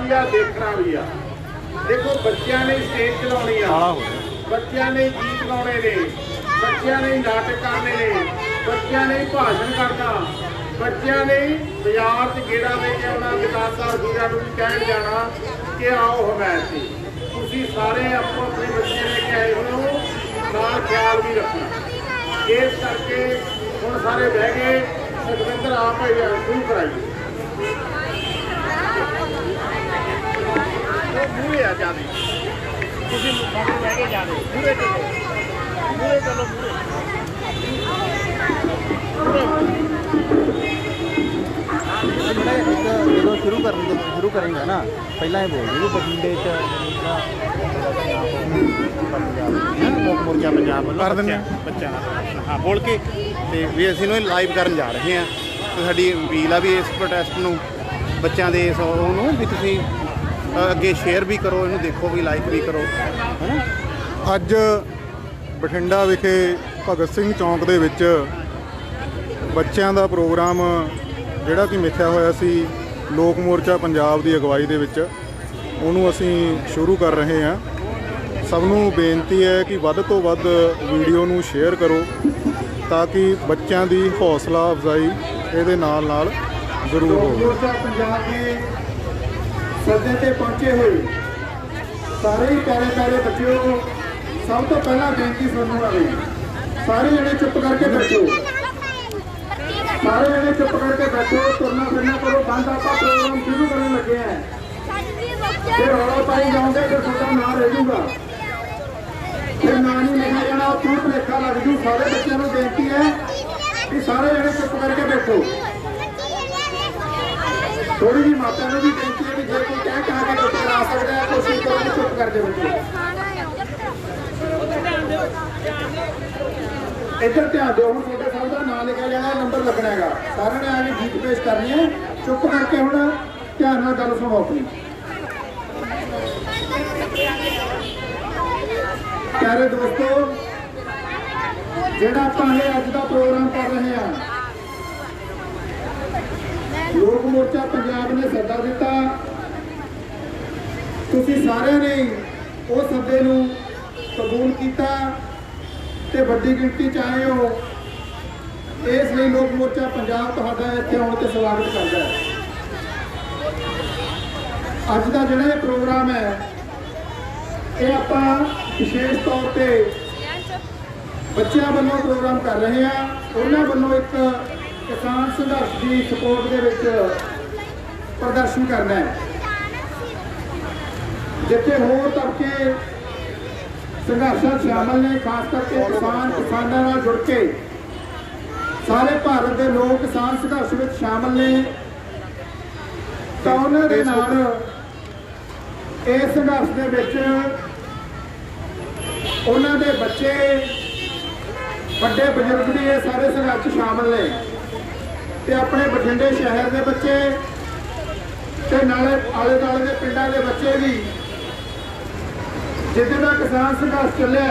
भी आ, देखना भी आ। देखो बच्चों ने स्टेज चलानी आ, बच्चों ने गीत गाने ने, बच्चों ने नाटक करने ने, बच्चों ने भाषण करना, बच्चों ने बाजार से गेड़ा लेके आना, दुकानदार वीरां नूं भी कहण जाना कि आओ हमायत से। तुसीं सारे अपने अपने बच्चे लेके आए हो, नाल ख्याल भी रखना। इस करके हुण सारे बह गए, सुखविंदर आप शुरू कराइए। मूहरे आ जाने, तुसीं सारे बह के जाने, मूहरे चलो, मूहरे चलो, जो शुरू करेंगे ना पहला ही बोल दीजिए बठिंडे लोक मोर्चा पंजाब कर दें बच्चों हाँ बोल के तो भी असीं इन्हूं लाइव करन जा रहे हैं। तो साडी अपील आ भी इस प्रोटेस्ट नूं बच्चों के इस ओनूं भी तुसीं अगे शेयर भी करो, इन्हूं देखो भी लाइक भी करो, है ना। अज बठिंडा विखे भगत सिंह चौंक दे विच बच्चों का प्रोग्राम जिहड़ा कि मिथਿਆ होया सी लोक मोर्चा पंजाब की अगवाई दे विच उहनूं असीं शुरू कर रहे हैं। सबनों बेनती है कि वध तो वध वीडियो नूं शेयर करो ताकि बच्चों की हौसला अफजाई इहदे नाल नाल जरूर हो। मोर्चा पंजाब के सदे ते पहुंचे हुए सारे ही प्यारे प्यारे बच्चों, सब तो पहला बेनती सुनने वाली सारे जने चुप करके बैठो, सारे जने चुप करके बैठो, तुरना फिरना करो बंद। आप प्रोग्राम शुरू करने लगे हैं, फिर रौला पाई जाओगे फिर ਤੁਹਾਡਾ ਨਾਂ रह जूगा, फिर ਨਾਂ नहीं लिखा जाना, तू भुलेखा लग जू। सारे बच्चों को बेनती है कि सारे जने चुप करके बैठो। थोड़ी जी माता ने भी बेनती है कि जो कोई कह के चुप करा सकता है कोशिश करो कि चुप कर दे बच्चे। इधर ध्यान दो, हम छोटे साहब का नाम लिखा जाना, नंबर लगना है, सारे ने आगे गीत पेश करनी है। चुप करके हम ध्यान नाल गल सुनो अपनी। प्यारे दोस्तों, जिहड़ा आपां अज का प्रोग्राम कर रहे हैं, लोक मोर्चा पंजाब ने सद्दा दिता, तुसीं सारिਆਂ ने उस सद्दे नूं कबूल किया ते वड्डी गिणती च आए हो। इसलिए लोक मोर्चा पंजाब तुहाडा इत्थे आउण ते स्वागत करदा है। अज का जिहड़ा ये प्रोग्राम है ये आपां विशेष तौर पे बच्चों वालों प्रोग्राम कर रहे हैं। उन्होंने वालों एक किसान संघर्ष की सपोर्ट के विच प्रदर्शन करना है, जिथे होर तबके संघर्षां शामिल ने, खास करके किसानों नाल जुड़ के सारे भारत के लोग किसान संघर्ष में शामिल ने। तो उन्हां दे नाल इस संघर्ष दे विच उन्हां दे बच्चे बड़े बजुर्ग भी ये सारे संघर्ष शामिल ने, ते अपने बठिंडे शहर के बच्चे ते नाले आले दुआले के पिंडां के बच्चे भी जिद्दां दा किसान संघर्ष चलिया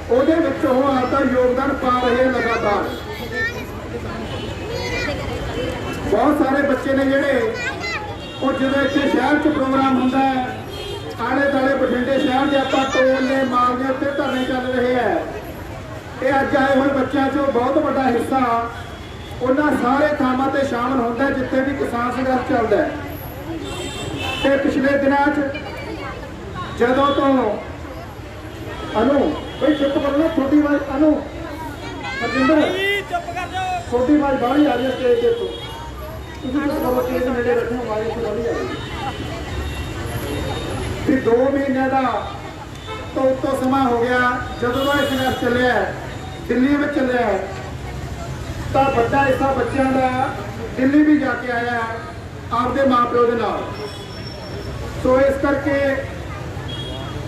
ਉਹਦੇ ਵਿੱਚ ਉਹ ਆਪਦਾ योगदान पा रहे हैं लगातार। बहुत सारे बच्चे ने जिहड़े ਉਹ ਜਦੋਂ ਇੱਥੇ शहर च प्रोग्राम ਹੁੰਦਾ है, आले दुआले बठिंडे शहर के ਆਪਾਂ टोल ने माल ने उत्ते धरने चल रहे हैं। ये अज आए हुए बच्चों चों बहुत बड़ा हिस्सा उन्हां सारे थावां ते शामिल होंदा जिथे भी किसान संघर्ष चलदा है। ते पिछले दिनां च जदों तो अनु भाई चुप करो ना, छोटी आवाज अनु हरजिंदर चुप कर जाओ, छोटी आवाज बाहर आ रही है स्टेज के तो स्टेज नेड़े बैठे आवाज तो बाहर आ रही है। 2 महीने का तो उत्तो समा हो गया जदों का संघर्ष चलिया दिल्ली में चलिया, तो बड़ा हिस्सा बच्चों का दिल्ली भी जाके आया आपके माँ प्यो के नाल। तो इस करके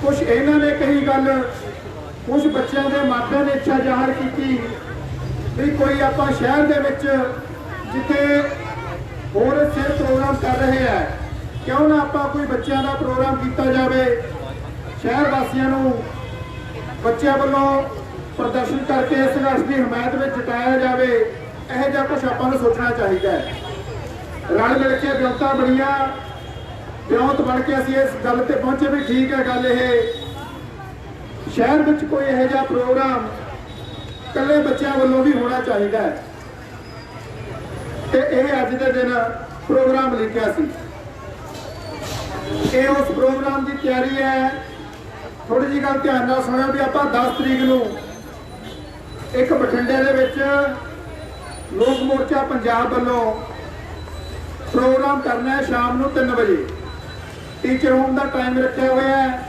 कुछ इन्होंने कही गल, कुछ बच्चों के मापिਆਂ ने इच्छा जाहिर की भी कोई आप शहर के विच जिथे होर सिर प्रोग्राम कर रहे हैं, क्यों ना आप कोई बच्चों का प्रोग्राम किया जाए, शहर वासियों बच्चों वालों प्रदर्शन करके संघर्ष की हमायत में जुटाया जाए। यह कुछ आपको सोचना चाहिए। रल मिल के विरोधता बड़िया ਵਿਉਂਤ ਬਣ ਕੇ ਅਸੀਂ ਇਸ ਗੱਲ ਤੇ ਪਹੁੰਚੇ ਵੀ ਠੀਕ ਹੈ ਗੱਲ ਇਹ ਸ਼ਹਿਰ ਵਿੱਚ ਕੋਈ ਇਹੋ ਜਿਹਾ ਪ੍ਰੋਗਰਾਮ ਇਕੱਲੇ ਬੱਚਿਆਂ ਵੱਲੋਂ ਵੀ ਹੋਣਾ ਚਾਹੀਦਾ ਹੈ ਤੇ ਇਹ ਅੱਜ ਦੇ ਦਿਨ ਪ੍ਰੋਗਰਾਮ ਲਿਖਿਆ ਸੀ। ਇਹ ਉਸ ਪ੍ਰੋਗਰਾਮ ਦੀ ਤਿਆਰੀ ਹੈ। ਥੋੜੀ ਜਿਹੀ ਗੱਲ ਧਿਆਨ ਨਾਲ ਸੁਣਿਓ ਵੀ ਆਪਾਂ 10 ਤਰੀਕ ਨੂੰ ਇੱਕ ਬਠਿੰਡੇ ਦੇ ਵਿੱਚ ਲੋਕ ਮੋਰਚਾ ਪੰਜਾਬ ਵੱਲੋਂ ਪ੍ਰੋਗਰਾਮ ਕਰਨਾ ਹੈ ਸ਼ਾਮ ਨੂੰ 3 ਵਜੇ। ਟੀਚਰ ਹੋਮ ਦਾ ਟਾਈਮ ਰੱਖਿਆ ਹੋਇਆ ਹੈ।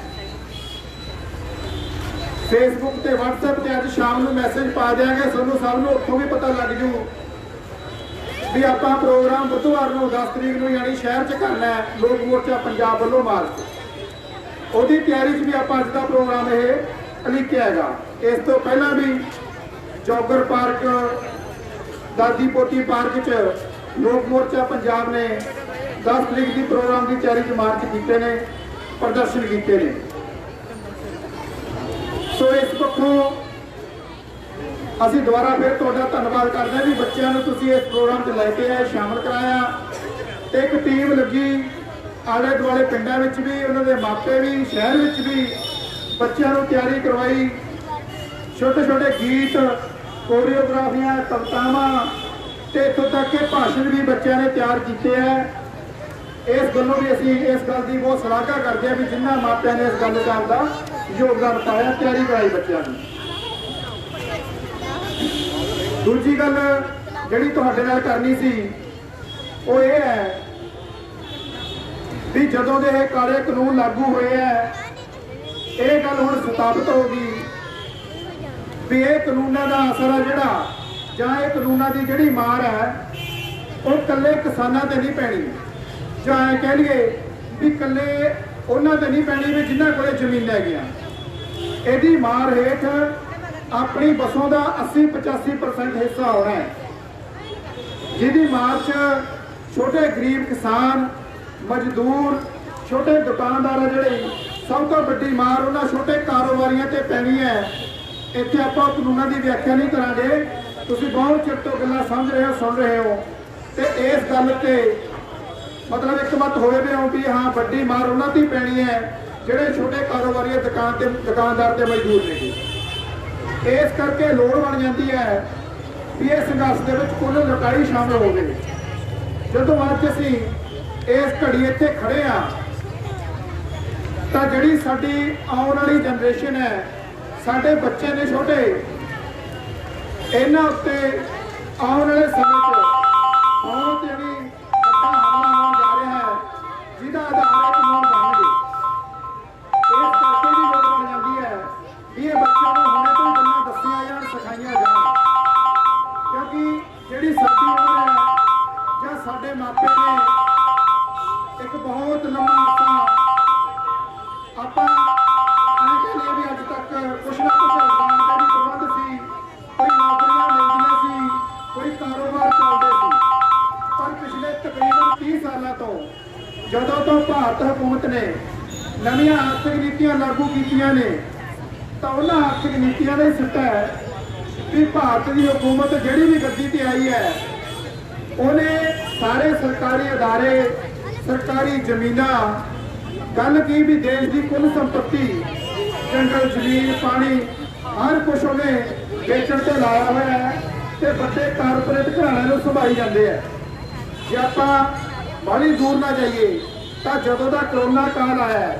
ਫੇਸਬੁੱਕ ਤੇ WhatsApp ਤੇ ਅੱਜ ਸ਼ਾਮ ਨੂੰ ਮੈਸੇਜ ਪਾ ਦਿਆਂਗੇ, ਤੁਹਾਨੂੰ ਸਭ ਨੂੰ ਉੱਥੋਂ ਵੀ ਪਤਾ ਲੱਗ ਜੂ ਵੀ ਆਪਾਂ ਪ੍ਰੋਗਰਾਮ ਬੁੱਧਵਾਰ ਨੂੰ 10 ਤਰੀਕ ਨੂੰ ਯਾਨੀ ਸ਼ਹਿਰ 'ਚ ਕਰਨਾ ਹੈ ਲੋਕ ਮੋਰਚਾ ਪੰਜਾਬ ਵੱਲੋਂ ਮਾਰਚ। ਉਹਦੀ ਤਿਆਰੀ 'ਚ ਵੀ ਆਪਾਂ ਅੱਜ ਦਾ ਪ੍ਰੋਗਰਾਮ ਇਹ ਲਿਖਿਆ ਹੈਗਾ। ਇਸ ਤੋਂ ਪਹਿਲਾਂ ਵੀ ਜੋਗਰ ਪਾਰਕ, ਦਾਦੀ ਪੋਤੀ ਪਾਰਕ 'ਚ ਲੋਕ ਮੋਰਚਾ ਪੰਜਾਬ ਨੇ 10 ਤਰੀਕ ਦੀ ਪ੍ਰੋਗਰਾਮ ਦੀ ਤਿਆਰੀ 'ਚ ਮਾਰਚ ਕੀਤੇ ਨੇ, ਪ੍ਰਦਰਸ਼ਨ ਕੀਤੇ ਨੇ। ਸੋ ਇਸ ਪੱਖੋਂ ਅਸੀਂ ਦੁਬਾਰਾ ਫਿਰ ਤੁਹਾਡਾ ਧੰਨਵਾਦ ਕਰਦੇ ਹਾਂ ਵੀ ਬੱਚਿਆਂ ਨੂੰ ਤੁਸੀਂ ਇਸ ਪ੍ਰੋਗਰਾਮ 'ਚ ਲੈ ਕੇ ਆਏ, ਸ਼ਾਮਲ ਕਰਾਇਆ ਤੇ ਇੱਕ ਟੀਮ ਲੱਗੀ ਆਲੇ ਦੁਆਲੇ ਪਿੰਡਾਂ ਵਿੱਚ ਵੀ, ਉਹਨਾਂ ਦੇ ਮਾਪੇ ਵੀ, ਸ਼ਹਿਰ ਵਿੱਚ ਵੀ ਬੱਚਿਆਂ ਨੂੰ ਤਿਆਰੀ ਕਰਵਾਈ। ਛੋਟੇ ਛੋਟੇ ਗੀਤ, ਕੋਰੀਓਗ੍ਰਾਫੀਆਂ, ਕਵਿਤਾਵਾਂ ਤੇ ਇੱਥੋਂ ਤੱਕ ਕਿ ਭਾਸ਼ਣ ਵੀ ਬੱਚਿਆਂ ਨੇ ਤਿਆਰ ਕੀਤੇ ਹੈ। ਇਸ ਗੱਲੋਂ ਵੀ ਅਸੀਂ ਇਸ ਗੱਲ ਦੀ ਬਹੁਤ ਸ਼ਲਾਘਾ ਕਰਦੇ ਹਾਂ ਵੀ ਜਿਨ੍ਹਾਂ ਮਾਪਿਆਂ ਨੇ ਇਸ ਗੱਲ ਦਾ ਯੋਗਦਾਨ ਪਾਇਆ, ਤਿਆਰੀ ਕਰਾਈ ਬੱਚਿਆਂ ਨੂੰ। ਦੂਜੀ ਗੱਲ ਜਿਹੜੀ ਤੁਹਾਡੇ ਨਾਲ ਕਰਨੀ ਸੀ ਉਹ ਇਹ ਹੈ ਵੀ ਜਦੋਂ ਦੇ ਇਹ ਕਾਲੇ ਕਾਨੂੰਨ ਲਾਗੂ ਹੋਏ ਹੈ, ਇਹ ਗੱਲ ਹੁਣ ਸਥਾਪਿਤ ਹੋ ਗਈ ਵੀ ਇਹ ਕਾਨੂੰਨਾਂ ਦਾ ਅਸਰ ਹੈ ਜਿਹੜਾ, ਜਾਂ ਇਹ ਕਾਨੂੰਨਾਂ ਦੀ ਜਿਹੜੀ ਮਾਰ ਹੈ ਉਹ ਇਕੱਲੇ ਕਿਸਾਨਾਂ ਤੇ ਨਹੀਂ ਪੈਣੀ, ਜਾਂ ਇਹ ਕਹਿ ਲਈਏ ਵੀ ਇਕੱਲੇ ਉਹਨਾਂ ਤੇ ਨਹੀਂ ਪੈਣੀ ਵੀ ਜਿਨ੍ਹਾਂ ਕੋਲੇ ਜ਼ਮੀਨ ਹੈਗੀਆਂ। ਇਹਦੀ ਮਾਰ ਹੇਠ ਆਪਣੀ ਵਸੋਂ ਦਾ 80-85% ਹਿੱਸਾ ਹੋਣਾ ਹੈ, ਜਿਹਦੀ ਮਾਰ 'ਚ ਛੋਟੇ ਗਰੀਬ ਕਿਸਾਨ, ਮਜ਼ਦੂਰ, ਛੋਟੇ ਦੁਕਾਨਦਾਰ ਜਿਹੜੀ ਸਭ ਤੋਂ ਵੱਡੀ ਮਾਰ ਉਹਨਾਂ ਛੋਟੇ ਕਾਰੋਬਾਰੀਆਂ ਤੇ ਪੈਣੀ ਹੈ। ਇੱਥੇ ਆਪਾਂ ਕਾਨੂੰਨਾਂ ਦੀ ਵਿਆਖਿਆ ਨਹੀਂ ਕਰਾਂਗੇ, ਤੁਸੀਂ ਬਹੁਤ ਚਿਰ ਤੋਂ ਗੱਲਾਂ ਸਮਝ ਰਹੇ ਹੋ, ਸੁਣ ਰਹੇ ਹੋ ਤੇ ਇਸ ਗੱਲ ਤੇ ਮਤਲਬ ਇੱਕਮਤ ਹੋਏ ਵੀ ਹੋ ਵੀ ਹਾਂ ਵੱਡੀ ਮਾਰ ਉਹਨਾਂ ਤੇ ਪੈਣੀ ਹੈ ਜਿਹੜੇ ਛੋਟੇ ਕਾਰੋਬਾਰੀ, ਦੁਕਾਨਦਾਰ ਤੇ ਮਜ਼ਦੂਰ ਨੇ। ਇਸ ਕਰਕੇ ਲੋੜ ਬਣ ਜਾਂਦੀ ਹੈ ਵੀ ਇਹ ਸੰਘਰਸ਼ ਦੇ ਵਿੱਚ ਕੁੱਲ ਲੁਕਾਈ ਸ਼ਾਮਲ ਹੋਵੇ। ਜਦੋਂ ਅੱਜ ਅਸੀਂ ਇਸ ਘੜੀ ਇੱਥੇ ਖੜੇ ਆ ਤਾਂ ਜਿਹੜੀ ਸਾਡੀ ਆਉਣ ਵਾਲੀ ਜਨਰੇਸ਼ਨ ਹੈ, ਸਾਡੇ ਬੱਚੇ ਨੇ ਛੋਟੇ, ਇਹਨਾਂ ਉੱਤੇ ਆਉਣ ਵਾਲੇ ਸਮੇਂ 'ਚ ਬਹੁਤ ਜਿਹੜੀ ਵੱਡਾ ਹਮਲਾ ਹੋਣ ਜਾ ਰਿਹਾ ਹੈ ਜਿਹਦਾ ਆਧਾਰ ਕਾਨੂੰਨ ਬਣਨਗੇ। ਇਸ ਕਰਕੇ ਵੀ ਲੋੜ ਬਣ ਜਾਂਦੀ ਹੈ ਵੀ ਇਹ ਬੱਚਿਆਂ ਨੂੰ ਹੁਣੇ ਤੋਂ ਗੱਲਾਂ ਦੱਸੀਆਂ ਜਾਣ, ਸਿਖਾਈਆਂ ਜਾਣ, ਕਿਉਂਕਿ ਜਿਹੜੀ ਸਾਡੀ ਉਮਰ ਹੈ ਜਾਂ ਸਾਡੇ ਮਾਪੇ ਨੇ ਇੱਕ ਬਹੁਤ ਲੰਮਾ ਅਰਸਾ ਆਪਾਂ ਕਹਿੰਦੇ ਵੀ ਅੱਜ ਤੱਕ ਕੁਛ ਨਾ ਕੁਛ ਰੁਜ਼ਗਾਰ ਦੇ ਪ੍ਰਬੰਧ ਸੀ, ਕੋਈ ਨੌਕਰੀਆਂ ਮਿਲਦੀਆਂ ਸੀ, ਕੋਈ ਕਾਰੋਬਾਰ ਚੱਲਦੇ ਸੀ, ਪਰ ਪਿਛਲੇ ਤਕਰੀਬਨ 30 ਸਾਲਾਂ ਤੋਂ ਜਦੋਂ ਤੋਂ ਭਾਰਤ ਹਕੂਮਤ ਨੇ ਨਵੀਆਂ ਆਰਥਿਕ ਨੀਤੀਆਂ ਲਾਗੂ ਕੀਤੀਆਂ ਨੇ ਤਾਂ ਉਹਨਾਂ ਆਰਥਿਕ ਨੀਤੀਆਂ ਦਾ ਹੀ ਸਿੱਟਾ ਹੈ ਵੀ ਭਾਰਤ ਦੀ ਹਕੂਮਤ ਜਿਹੜੀ ਵੀ ਗੱਦੀ ਤੇ ਆਈ ਹੈ ਉਹਨੇ ਸਾਰੇ ਸਰਕਾਰੀ ਅਦਾਰੇ, ਸਰਕਾਰੀ ਜ਼ਮੀਨਾਂ, ਗੱਲ ਕੀ ਵੀ ਦੇਸ਼ ਦੀ ਕੁੱਲ ਸੰਪत्ति, ਜੰਗਲ, ਜ਼ਮੀਨ, ਪਾਣੀ ਹਰ ਕੁਛ ਉਹਨੇ ਵੇਚਣ ਤੇ ਲਾਇਆ ਹੋਇਆ ਹੈ ਤੇ ਵੱਡੇ ਕਾਰਪੋਰੇਟ ਘਰਾਣਿਆਂ ਨੂੰ ਸੰਭਾਈ ਜਾਂਦੇ ਆ। ਜੇ ਆਪਾਂ ਬਾਹਲੀ ਦੂਰ ਨਾ ਜਾਈਏ ਤਾਂ ਜਦੋਂ ਦਾ ਕਰੋਨਾ ਕਾਲ ਆਇਆ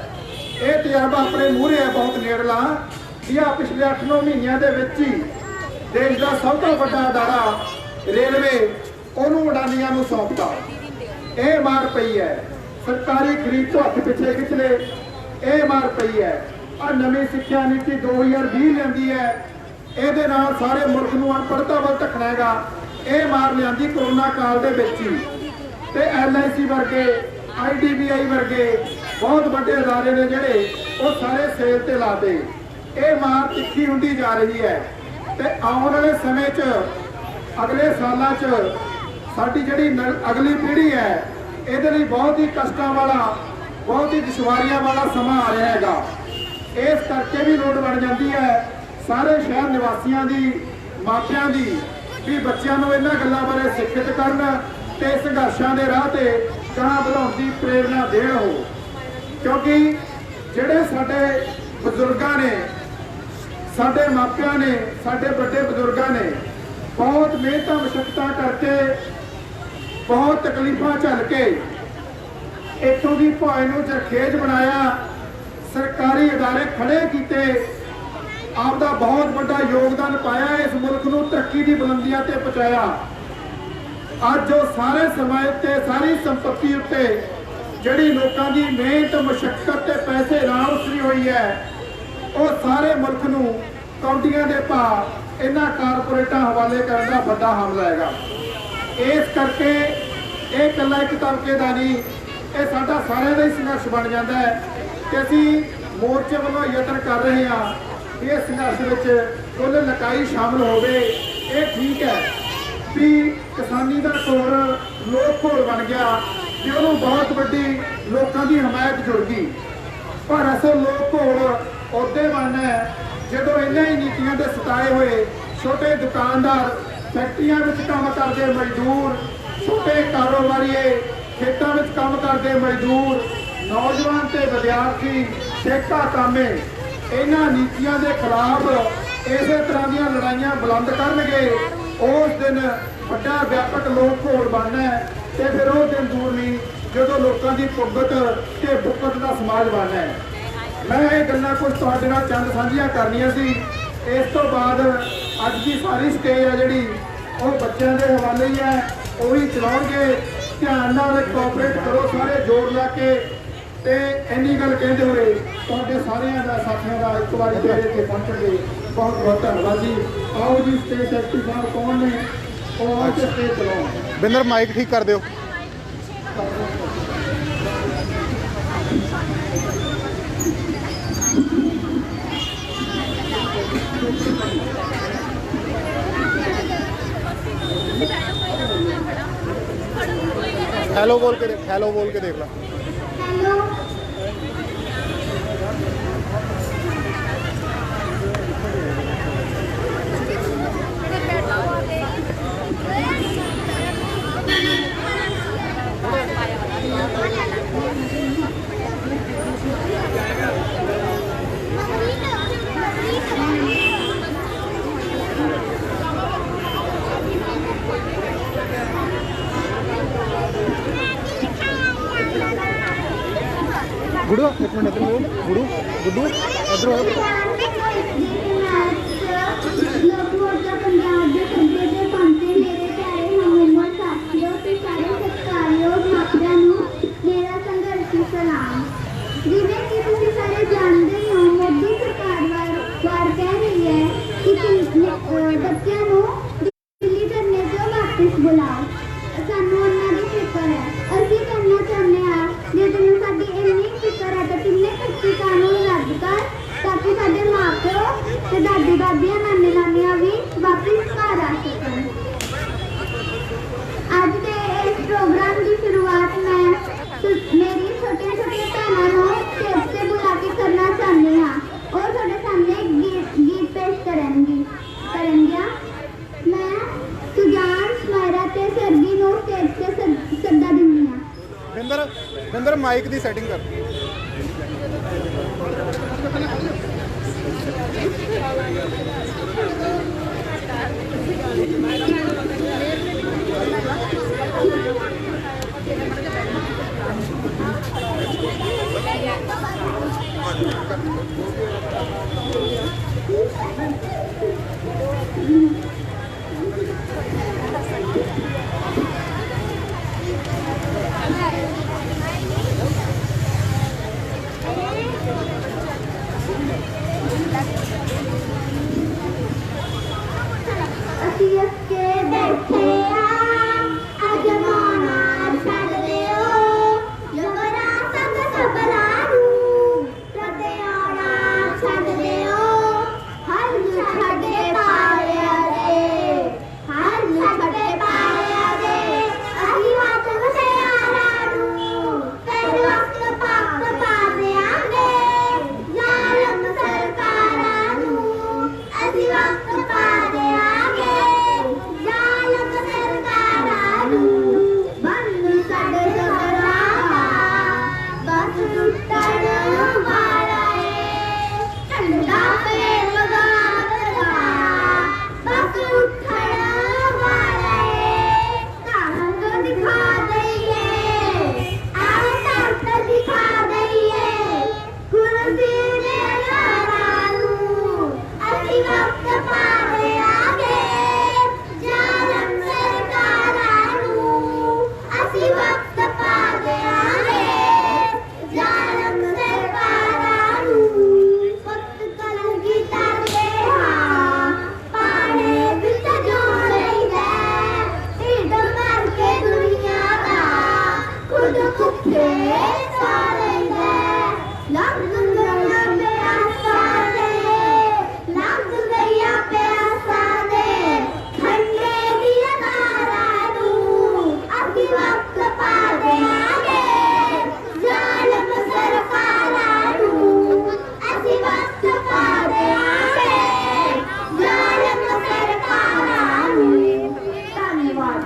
ਇਹ ਤਜਰਬਾ ਆਪਣੇ ਮੂਹਰੇ ਹੈ ਬਹੁਤ ਨੇੜਲਾ ਵੀ ਆ ਪਿਛਲੇ 8-9 ਮਹੀਨਿਆਂ ਦੇ ਵਿੱਚ ਹੀ ਦੇਸ਼ ਦਾ ਸਭ ਤੋਂ ਵੱਡਾ ਅਦਾਰਾ ਰੇਲਵੇ ਉਹਨੂੰ ਅਡਾਨੀਆਂ ਨੂੰ ਸੌਂਪਤਾ। ਇਹ ਮਾਰ ਪਈ ਹੈ ਸਰਕਾਰੀ ਖਰੀਦ ਤੋਂ ਹੱਥ ਪਿੱਛੇ ਖਿੱਚ ਲਏ, ਇਹ ਮਾਰ ਪਈ ਹੈ। ਆ ਨਵੀਂ ਸਿੱਖਿਆ ਨੀਤੀ 2020 ਲਿਆਂਦੀ ਹੈ, ਇਹਦੇ ਨਾਲ ਸਾਰੇ ਮੁਲਕ ਨੂੰ ਅਨਪੜ੍ਹਤਾ ਵੱਲ ਧੱਕਣਾ ਹੈਗਾ। ਇਹ ਮਾਰ ਲਿਆਂਦੀ ਕਰੋਨਾ ਕਾਲ ਦੇ ਵਿੱਚ ਹੀ ਤੇ LIC ਵਰਗੇ, IDBI ਵਰਗੇ ਬਹੁਤ ਵੱਡੇ ਅਦਾਰੇ ਨੇ ਜਿਹੜੇ ਉਹ ਸਾਰੇ ਸੇਲ ਤੇ ਲਾਤੇ। ਇਹ ਮਾਰ ਤਿੱਖੀ ਹੁੰਦੀ ਜਾ ਰਹੀ ਹੈ ਤੇ ਆਉਣ ਵਾਲੇ ਸਮੇਂ 'ਚ ਅਗਲੇ ਸਾਲਾਂ 'ਚ ਸਾਡੀ ਜਿਹੜੀ ਅਗਲੀ ਪੀੜ੍ਹੀ ਹੈ ਇਹਦੇ ਲਈ ਬਹੁਤ ਹੀ ਕਸ਼ਟਾਂ ਵਾਲਾ, ਬਹੁਤ ਹੀ ਦੁਸ਼ਵਾਰੀਆਂ ਵਾਲਾ ਸਮਾਂ ਆ ਰਿਹਾ ਹੈਗਾ। ਇਸ ਕਰਕੇ ਵੀ ਲੋੜ ਬਣ ਜਾਂਦੀ ਹੈ ਸਾਰੇ ਸ਼ਹਿਰ ਨਿਵਾਸੀਆਂ ਦੀ, ਮਾਪਿਆਂ ਦੀ ਵੀ ਬੱਚਿਆਂ ਨੂੰ ਇਹਨਾਂ ਗੱਲਾਂ ਬਾਰੇ ਸਿੱਖਿਅਤ ਕਰਨ ਤੇ ਸੰਘਰਸ਼ਾਂ ਦੇ ਰਾਹ ਤੇ ਗਾਹਾਂ ਵਧਾਉਣ ਦੀ ਪ੍ਰੇਰਨਾ ਦੇਣ। ਉਹ क्योंकि ਜਿਹੜੇ ਸਾਡੇ ਬਜ਼ੁਰਗਾਂ ਨੇ, ਸਾਡੇ ਮਾਪਿਆਂ ਨੇ, ਸਾਡੇ ਵੱਡੇ ਬਜ਼ੁਰਗਾਂ ਨੇ ਬਹੁਤ ਮਿਹਨਤਾਂ ਮੁਸ਼ੱਕਤਾਂ ਕਰਕੇ, ਬਹੁਤ ਤਕਲੀਫਾਂ ਝੱਲ ਕੇ ਇੱਥੋਂ ਦੀ ਭਾਈ ਨੂੰ ਜਰਖੇਜ ਬਣਾਇਆ, ਸਰਕਾਰੀ ਅਦਾਰੇ ਖੜੇ ਕੀਤੇ, ਆਪਦਾ ਬਹੁਤ ਵੱਡਾ ਯੋਗਦਾਨ ਪਾਇਆ, ਇਸ ਮੁਲਕ ਨੂੰ ਤਰੱਕੀ ਦੀ ਬੁਲੰਦੀਆਂ ਤੇ ਪਹੁੰਚਾਇਆ। ਅੱਜ ਉਹ ਸਾਰੇ ਸਮਾਜ ਤੇ ਸਾਰੀ ਸੰਪत्ति ਉੱਤੇ ਜਿਹੜੀ ਲੋਕਾਂ ਦੀ ਮਿਹਨਤ ਮੁਸ਼ੱਕਤ ਤੇ ਪੈਸੇ ਨਾਲ ਉਸਰੀ ਹੋਈ ਹੈ, ਉਹ ਸਾਰੇ ਮੁਲਕ ਨੂੰ ਕੌਡੀਆਂ ਦੇ ਭਾਅ ਇਹਨਾਂ ਕਾਰਪੋਰੇਟਾਂ ਹਵਾਲੇ ਕਰਨ ਦਾ ਵੱਡਾ ਹਮਲਾ ਹੈਗਾ। ਇਸ ਕਰਕੇ ਇਹ ਇਕੱਲਾ ਇੱਕ ਤਬਕੇ ਦਾ ਨਹੀਂ, ਇਹ ਸਾਡਾ ਸਾਰਿਆਂ ਦਾ ਹੀ ਸੰਘਰਸ਼ ਬਣ ਜਾਂਦਾ ਹੈ ਕਿ ਅਸੀਂ ਮੋਰਚੇ ਵੱਲੋਂ ਯਤਨ ਕਰ ਰਹੇ ਹਾਂ ਕਿ ਇਹ ਸੰਘਰਸ਼ ਵਿੱਚ ਕੁੱਲ ਲਕਾਈ ਸ਼ਾਮਲ ਹੋਵੇ। ਇਹ ਠੀਕ ਹੈ ਵੀ ਕਿਸਾਨੀ ਦਾ ਘੋਲ ਲੋਕ ਘੋਲ ਬਣ ਗਿਆ, ਕਿ ਉਹਨੂੰ ਬਹੁਤ ਵੱਡੀ ਲੋਕਾਂ ਦੀ ਹਮਾਇਤ ਜੁੜ ਗਈ, ਪਰ ਅਸਲ ਲੋਕ ਘੋਲ ਉਦੋਂ ਬਣਨਾ ਹੈ ਜਦੋਂ ਇਹਨਾਂ ਹੀ ਨੀਤੀਆਂ ਦੇ ਸਤਾਏ ਹੋਏ ਛੋਟੇ ਦੁਕਾਨਦਾਰ, ਫੈਕਟਰੀਆਂ ਵਿੱਚ ਕੰਮ ਕਰਦੇ ਮਜ਼ਦੂਰ, ਛੋਟੇ ਕਾਰੋਬਾਰੀਏ, ਖੇਤਾਂ ਵਿੱਚ ਕੰਮ ਕਰਦੇ ਮਜ਼ਦੂਰ, ਨੌਜਵਾਨ ਤੇ ਵਿਦਿਆਰਥੀ, ਠੇਕਾ ਕਾਮੇ ਇਹਨਾਂ ਨੀਤੀਆਂ ਦੇ ਖਿਲਾਫ ਇਸੇ ਤਰ੍ਹਾਂ ਦੀਆਂ ਲੜਾਈਆਂ ਬੁਲੰਦ ਕਰਨਗੇ। ਉਸ ਦਿਨ ਵੱਡਾ ਵਿਆਪਕ ਲੋਕ ਘੋਲ ਬਣਨਾ ਹੈ ਤੇ ਫਿਰ ਉਹ ਦਿਨ ਦੂਰ ਨਹੀਂ ਜਦੋਂ ਲੋਕਾਂ ਦੀ ਭੁਗਤ ਤੇ ਬੁਕਤ ਦਾ ਸਮਾਜ ਬਣਨਾ ਹੈ। ਮੈਂ ਇਹ ਗੱਲਾਂ ਕੁਝ ਤੁਹਾਡੇ ਨਾਲ ਚੰਦ ਸਾਂਝੀਆਂ ਕਰਨੀਆਂ ਸੀ। ਇਸ ਤੋਂ ਬਾਅਦ ਅੱਜ ਦੀ ਸਾਰੀ ਸਟੇਜ ਆ ਜਿਹੜੀ ਉਹ ਬੱਚਿਆਂ ਦੇ ਹਵਾਲੇ ਹੀ ਹੈ, ਉਹੀ ਚਲਾਉਣਗੇ। ਧਿਆਨ ਨਾਲ ਕੋਆਪਰੇਟ ਕਰੋ ਸਾਰੇ ਜੋੜ ਲਾ ਕੇ। ਤੇ ਇੰਨੀ ਗੱਲ ਕਹਿੰਦੇ ਹੋਏ ਤੁਹਾਡੇ ਸਾਰਿਆਂ ਦਾ ਸਾਥੀਆਂ ਦਾ ਇੱਕ ਵਾਰੀ ਫੇਰ ਇੱਥੇ ਪਹੁੰਚਣ ਲਈ ਬਹੁਤ ਬਹੁਤ ਧੰਨਵਾਦ ਜੀ। ਆਓ ਜੀ ਸਟੇਜ ਸੈਕਟਰੀ ਸਾਹਿਬ ਕੌਣ ਨੇ ਉਹ ਆ ਕੇ ਸਟੇਜ ਚਲਾਉਣ। ਬਿੰਦਰ ਮਾਈਕ ਠੀਕ ਕਰ ਦਿਓ। ਹੈਲੋ ਬੋਲ ਕੇ ਦੇਖ, ਹੈਲੋ ਬੋਲ ਕੇ ਦੇਖ ਲਾ। गुड़ू एक मिनट इधर आओ। गुड़ू गुड्डू इधर आओ। लोक मोर्चा पंजाब के सभ्य के पंथे मेरे प्यारे हमउम्र साथियों ते सारे सत्कारयोग मापिਆਂ ਨੂੰ ਮੇਰਾ ਸੰਘਰਸ਼ੀ ਸਲਾਮ। ਜਿਵੇਂ ਕਿ ਤੁਸੀਂ ਸਾਰੇ ਜਾਣਦੇ ਹੋ ਮੋਦੀ ਸਰਕਾਰ ਵਾਰ ਕਹਿ ਰਹੀ ਹੈ ਕਿ ਬੱਚਿਆਂ ਨੂੰ ਦਿੱਲੀ ਧਰਨੇ ਤੋਂ ਵਾਪਸ ਬੁਲਾਓ। ਸਾਨੂੰ ਉਹਨਾਂ ਦੀ ਫਿਕਰ ਹੈ। ਅਸੀਂ ਕਰਨਾ ਚਾਹੁੰਦੇ ਹਾਂ ਜੇ ਤੈਨੂੰ ਸਾਡੀ ਇੰਨੀ ਫਿਕਰ ਹੈ ਤਾਂ ਕਿੰਨੇ ਕੱਚੇ ਕਾਨੂੰਨ ਰੱਦ ਕਰ ਤਾਂ ਕਿ ਸਾਡੇ ਮਾਂ ਪਿਓ ਤੇ ਦਾਦੀ ਦਾਦੀਆਂ ਨਾਨੇ ਨਾਨੀਆਂ ਵੀ ਵਾਪਸ ਘਰ ਆ ਸਕਣ। ਅੱਜ ਦੇ ਇਸ ਪ੍ਰੋਗਰਾਮ ਦੀ ਸ਼ੁਰੂਆਤ ਮੈਂ ਮੇਰੀ ਛੋਟੀਆਂ ਛੋਟੀਆਂ ਭੈਣਾਂ ਨੂੰ ਸਟੇਜ ਤੇ ਬੁਲਾ ਕੇ ਕਰਨਾ ਚਾਹੁੰਦੀ ਹਾਂ। ਉਹ ਤੁਹਾਡੇ ਸਾਹਮਣੇ ਗੀਤ ਪੇਸ਼ ਕਰਨਗੀਆਂ। ਮੈਂ ਸੁਜਾਨ ਸਮਾਇਰਾ ਤੇ ਸਰਗੀ ਨੂੰ ਸਟੇਜ ਤੇ ਸੱਦਾ ਦਿੰਦੀ ਹਾਂ। ਬਿੰਦਰ ਮਾਈਕ ਦੀ ਸੈਟਿੰਗ ਕਰ। ਅਸੀਂ ਅੱਕੇ ਬੈਠੇ ਆ ਅਜਮਾਨਾ ਉੱਤਣ ਵਾਲਾ ਏ ਠੰਡਾ ਪੇੜ ਲਗਾ ਬਸ ਉੱਠਣ ਵਾਲਾ ਏ ਤਾਰੰਗ ਦਿਖਾ ਦਈਏ ਆਹ ਤਾਰੰਗ ਦਿਖਾ ਦਈਏ ਕੁਰਸੀ ਦੇ ਨਾਰਾਂ ਨੂੰ ਅਸੀਂ ਵਕਤ ਪਾ ਦਿਆਂਗੇ ਜ਼ਾਲਮ ਸਰਕਾਰਾਂ ਨੂੰ ਅਸੀਂ ਵਕਤ ਪਾ ਦਿਆਂਗੇ ਜ਼ਾਲਮ ਸਰਕਾਰਾਂ ਨੂੰ ਵਕਤ ਕਲਗੀ ਕਰਦੇ ਹਾਂ ਪਾਣੇ ਵਿੱਚ ਜੋੜੀਦਾ ਢਿੱਡ ਭਰ ਕੇ ਦੁਨੀਆ ਦਾ ਖੁਦ ਭੁੱਖੇ ਸਾਰੇਗਾ ਲੱਗ ਗਈਆਂ ਪਿਆਸਾਂ ਦੇ ਲੱਗ ਗਈਆਂ ਪਿਆਸਾਂ ਦੇ ਠੰਡੇ ਦੀਆਂ ਨਾਰਾਂ ਨੂੰ ਅਸੀਂ ਵਕਤ ਪਾ ਦਿਆਂਗੇ ਜ਼ਾਲਮ ਸਰਕਾਰਾਂ ਨੂੰ ਅਸੀਂ ਵਕਤ ਪਾ ਦਿਆਂਗੇ ਜ਼ਾਲਮ ਸਰਕਾਰਾਂ ਨੂੰ ਧੰਨਵਾਦ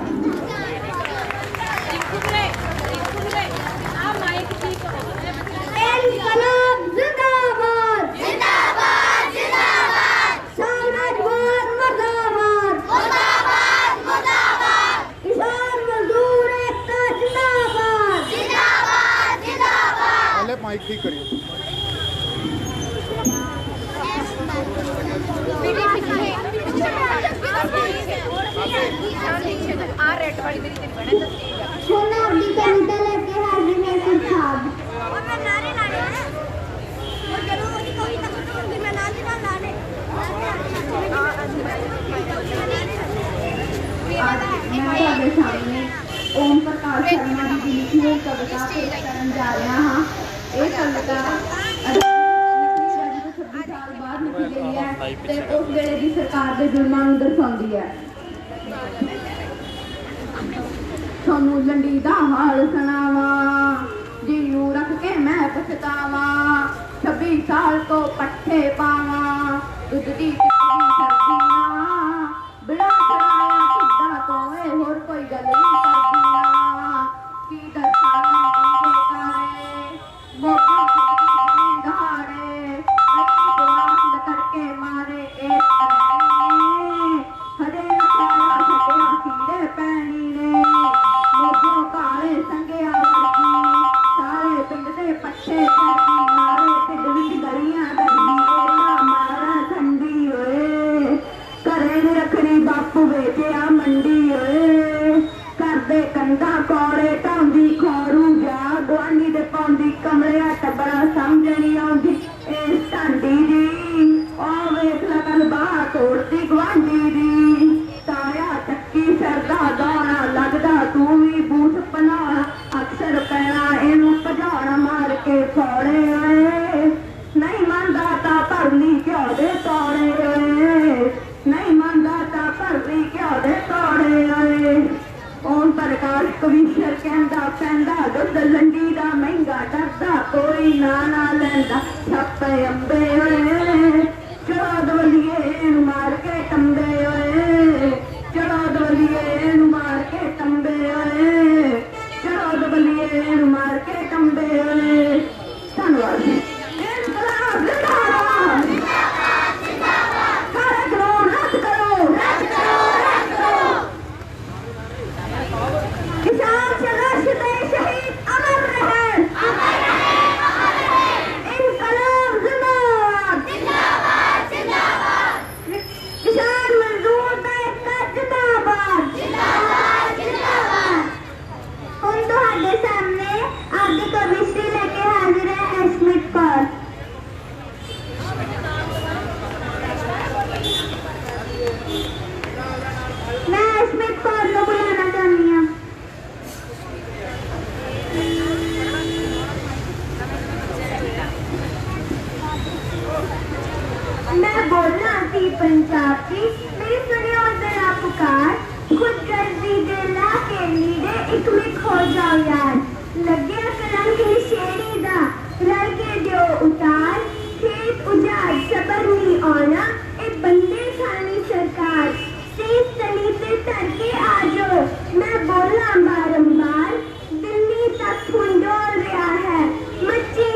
इनकलाब जिंदाबाद जिंदाबाद जिंदाबाद समाजवाद मुर्दाबाद मुर्दाबाद मुर्दाबाद किसान मजदूर एकता जिंदाबाद जिंदाबाद जिंदाबाद पहले माइक ठीक करिए। सोना अपनी कविता लेके हाजिर है सिद्धार्थ मैं ਤੁਹਾਡੇ ਸਾਹਮਣੇ ਓਮ ਪ੍ਰਕਾਸ਼ ਸ਼ਰਮਾ ਜੀ ਦੀ ਲਿਖੀ ਹੋਈ ਕਵਿਤਾ ਪੇਸ਼ ਕਰਨ ਜਾ ਰਿਹਾ ਹਾਂ। ਇਹ ਕਵਿਤਾ 26 ਸਾਲ ਬਾਅਦ ਲਿਖੀ ਗਈ ਹੈ ਤੇ ਉਸ ਵੇਲੇ ਦੀ ਸਰਕਾਰ ਦੇ ਜ਼ੁਲਮਾਂ ਨੂੰ ਦਰਸਾਉਂਦੀ ਹੈ। ਤੁਹਾਨੂੰ ਲੰਡੀ ਦਾ ਹਾਲ ਸੁਣਾਵਾਂ ਜਿਹਨੂੰ ਰੱਖ ਕੇ ਮੈਂ ਪਛਤਾਵਾਂ 26 ਸਾਲ ਤੋਂ ਪੱਠੇ ਪਾਵਾਂ ਦੁੱਧ ਦੀ ਟਿੱਕੀ ਸਰਦੀਆਂ ਬਿੜਾ ਚੜਾਇਆ ਕਿੱਦਾਂ ਤੋਂ ਇਹ ਹੋਰ ਕੋਈ ਗੱਲ ਨਹੀਂ ਕਰਦੀਆਂ ਕੀ ਦੱਸਾਂ ਲੰਡੀ ਦੇ ਕਾਰੇ ਮੋਢੇ ਕੁੱਤੀ ਦਹਾੜੇ ਕਈ ਜਵਾਕ ਲਤੜਕੇ ਮਾਰੇ ਇਹ ਕਰਨੀ ਹਰੇ ਨਖਰਾ ਛੱਡਿਆ ਕੀੜੇ ਪੈਣੀ ਨੇ ਮੋਢੋਂ ਕਾਲੇ ਸੰਗਿਆ ਵਰਗੀ ਸਾਰੇ ਪਿੰਡ ਦੇ ਪੱਠੇ ਕਰਦੀ ਮਾਰੇ ਢਿੱਡ ਵਿੱਚ ਗਲੀਆਂ ਕਰਦੀ ਇਹਦਾ ਮਾਰਾ ਠੰਡੀ ਓਏ ਘਰੇ ਨੀ ਰੱਖਣੀ ਬਾਪੂ ਵੇਚਿਆ ਮੰਡੀ ਓਏ ਕਰਦੇ ਕੰਧਾ ਕੋੜੇ ਢਾਉਂਦੀ ਖੋਰੂ ਜਾ ਗੁਆਂਢੀ ਦੇ ਪਾਉਂਦੀ ਕਮਲਿਆ ਟੱਬਰਾ ਸਮਝ ਨਹੀਂ ਆਉਂਦੀ ਇਹ ਢਾਂਡੀ ਦੀ ਉਹ ਵੇਖ ਲੈ ਕੱਲ ਬਾਹ ਤੋੜਦੀ ਗੁਆਂਢੀ ਦੀ ਤਾਇਆ ਚੱਕੀ ਸਰਦਾ ਦਾਣਾ ਲੱਗਦਾ ਤੂੰ ਵੀ ਬੂਥ ਪਨਾਣਾ ਅਕਸਰ ਪੈਣਾ ਇਹਨੂੰ ਭਜਾਉਣਾ ਮਾਰ ਕੇ ਫੋੜੇ ਓਏ ਨਹੀਂ ਮੰਨਦਾ ਤਾਂ ਭਰਨੀ ਘਿਓ ਦੇ ਤੋੜੇ ਓਏ ਨਹੀਂ ਮੰਨਦਾ ਤਾਂ ਭਰਨੀ ਘਿਓ ਦੇ ਤੋੜੇ ਓਏ ਓਮ ਪ੍ਰਕਾਸ਼ ਕਵੀਸ਼ਰ ਕਹਿੰਦਾ ਪੈਂਦਾ ਦੁੱਧ ਲੰਡੀ ਦਾ ਮਹਿੰਗਾ ਡਰਦਾ ਕੋਈ ਨਾ ਲੈਂਦਾ ਛੱਪੇ ਅੰਬੇ ਓਏ ਚਲੋ ਦਵਲੀਏ ਨੂੰ ਮਾਰ ਕੇ ਟੰਬੇ ਓਏ ਚਲੋ ਦਵਲੀਏ ਨੂੰ ਮਾਰ ਕੇ ਟੰਬੇ ਓਏ ਚਲੋ ਦਵਲੀਏ ਨੂੰ ਮਾਰ ਕੇ ਟੰਬੇ ਓਏ ਧੰਨਵਾਦ ਇਨਕਲਾਬ ਜ਼ਿੰਦਾਬਾਦ ਜਿੰਦਾਬਾਦ ਜਿੰਦਾਬਾਦ ਸਾਰੇ ਕਰੋ ਰੱਦ ਕਰੋ किसान संघर्ष में शहीद अमर रहे इनकलाब जिंदाबाद जिंदाबाद जिंदाबाद किसान मजदूर में एकता जिंदाबाद जिंदाबाद जिंदाबाद हम ਤੁਹਾਡੇ ਸਾਹਮਣੇ ਆਪਦੀ ਕਵਿਤਾ ਲੈ ਕੇ ਹਾਜ਼ਰ ਹੈ ਹਸਮਤ ਕੌਰ मैं हसमत कौर को बुलाना चाहती हूँ मैं बोलना थी पंजाब की मेरी सुनियो जरा पुकार खुद गर्जी दे ला के नीडे एक में खो जाओ यार लगे कलंक है शेरी दा रल के जो उतार खेत उजाड़ सबर नहीं आना ए बंदे खानी सरकार तेज तली पे तरके आ जाओ मैं बोला बारंबार दिल्ली तक फुंडोल रहा है मच्छी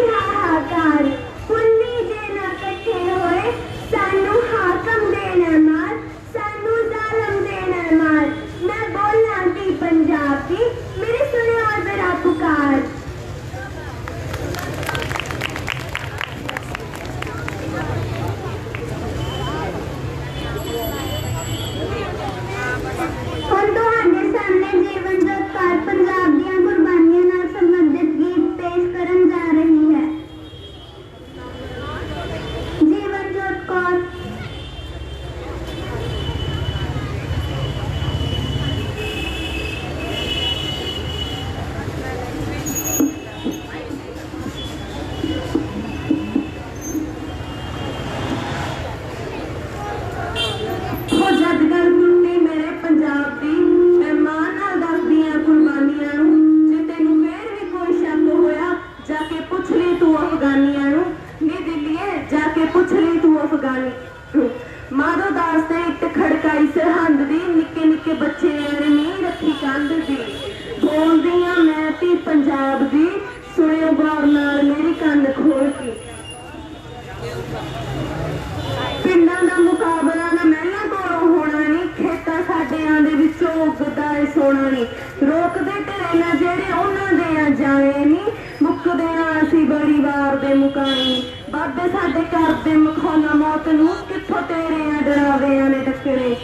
ਦੇ ਮੁਕਾਈ ਬਾਬੇ ਸਾਡੇ ਘਰ ਦੇ ਮਖੌਲਾਂ ਮੌਤ ਨੂੰ ਕਿੱਥੋਂ ਤੇਰੇ ਆ ਡਰਾਵਿਆਂ ਨੇ ਟੱਕਰੇ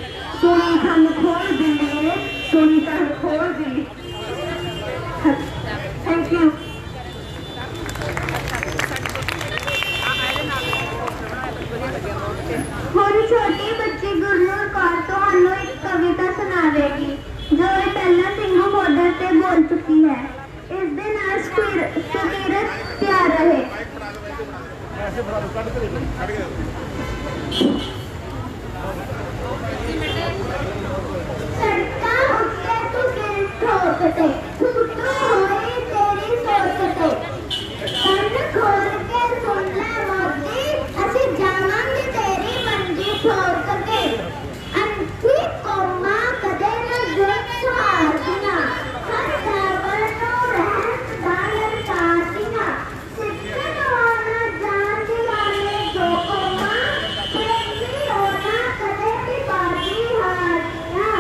ਸੁਣੀ ਕੰਨ ਖੋਲ ਦਿੱਲੀ ਸੁਣੀ ਕੰਨ ਖੋਲ ਦਿੱਲੀ ਥੈਂਕ ਯੂ ਹੁਣ ਛੋਟੀ ਬੱਚੀ ਗੁਰਨੂਰ ਕੌਰ ਤੁਹਾਨੂੰ ਇੱਕ ਕਵਿਤਾ ਸੁਣਾਵੇਗੀ ਜੋ ਇਹ ਪਹਿਲਾਂ ਸਿੰਘੂ ਬਾਰਡਰ ਤੇ ਬੋਲ ਚੁੱਕੀ ਹੈ। ਇਸ ਦੇ ਨਾਲ ਸੁਕੀਰਤ ਪਿਆਰ ਰਹੇ। ਸੜਕਾਂ ਉੱਤੇ ਤੂੰ ਦਿਲ ਠੋਕਦੇ ਫੁੱਟੂ ਹੋਈ ਤੇਰੀ ਸੋਚ ਤੇ ਕੰਨ ਖੋਲ ਕੇ ਸੁਣ ਲੈ ਮੋਦੀ ਅਸੀਂ ਜਾਵਾਂਗੇ ਤੇਰੀ ਮੰਜੀ ਠੋਕ ਕੇ ਅੰਤੀ ਕੋਮਾ ਕਦੇ ਨਾ ਜੁਰਮ ਸਹਾਰਦੀਆਂ ਹਰ ਦਾਵਰ ਨੂੰ ਰਹਿਤ ਦਾਇਰ ਕਾਰਦੀਆਂ ਸਿੱਖਣ ਵਾਲਾ ਜਾਨ ਦੀ ਵਾਲੇ ਜੋ ਕੋਮਾ ਪ੍ਰੇਮੀ ਹੋਣਾ ਕਦੇ ਵੀ ਬਾਜੀ ਹਾਰਦੀਆਂ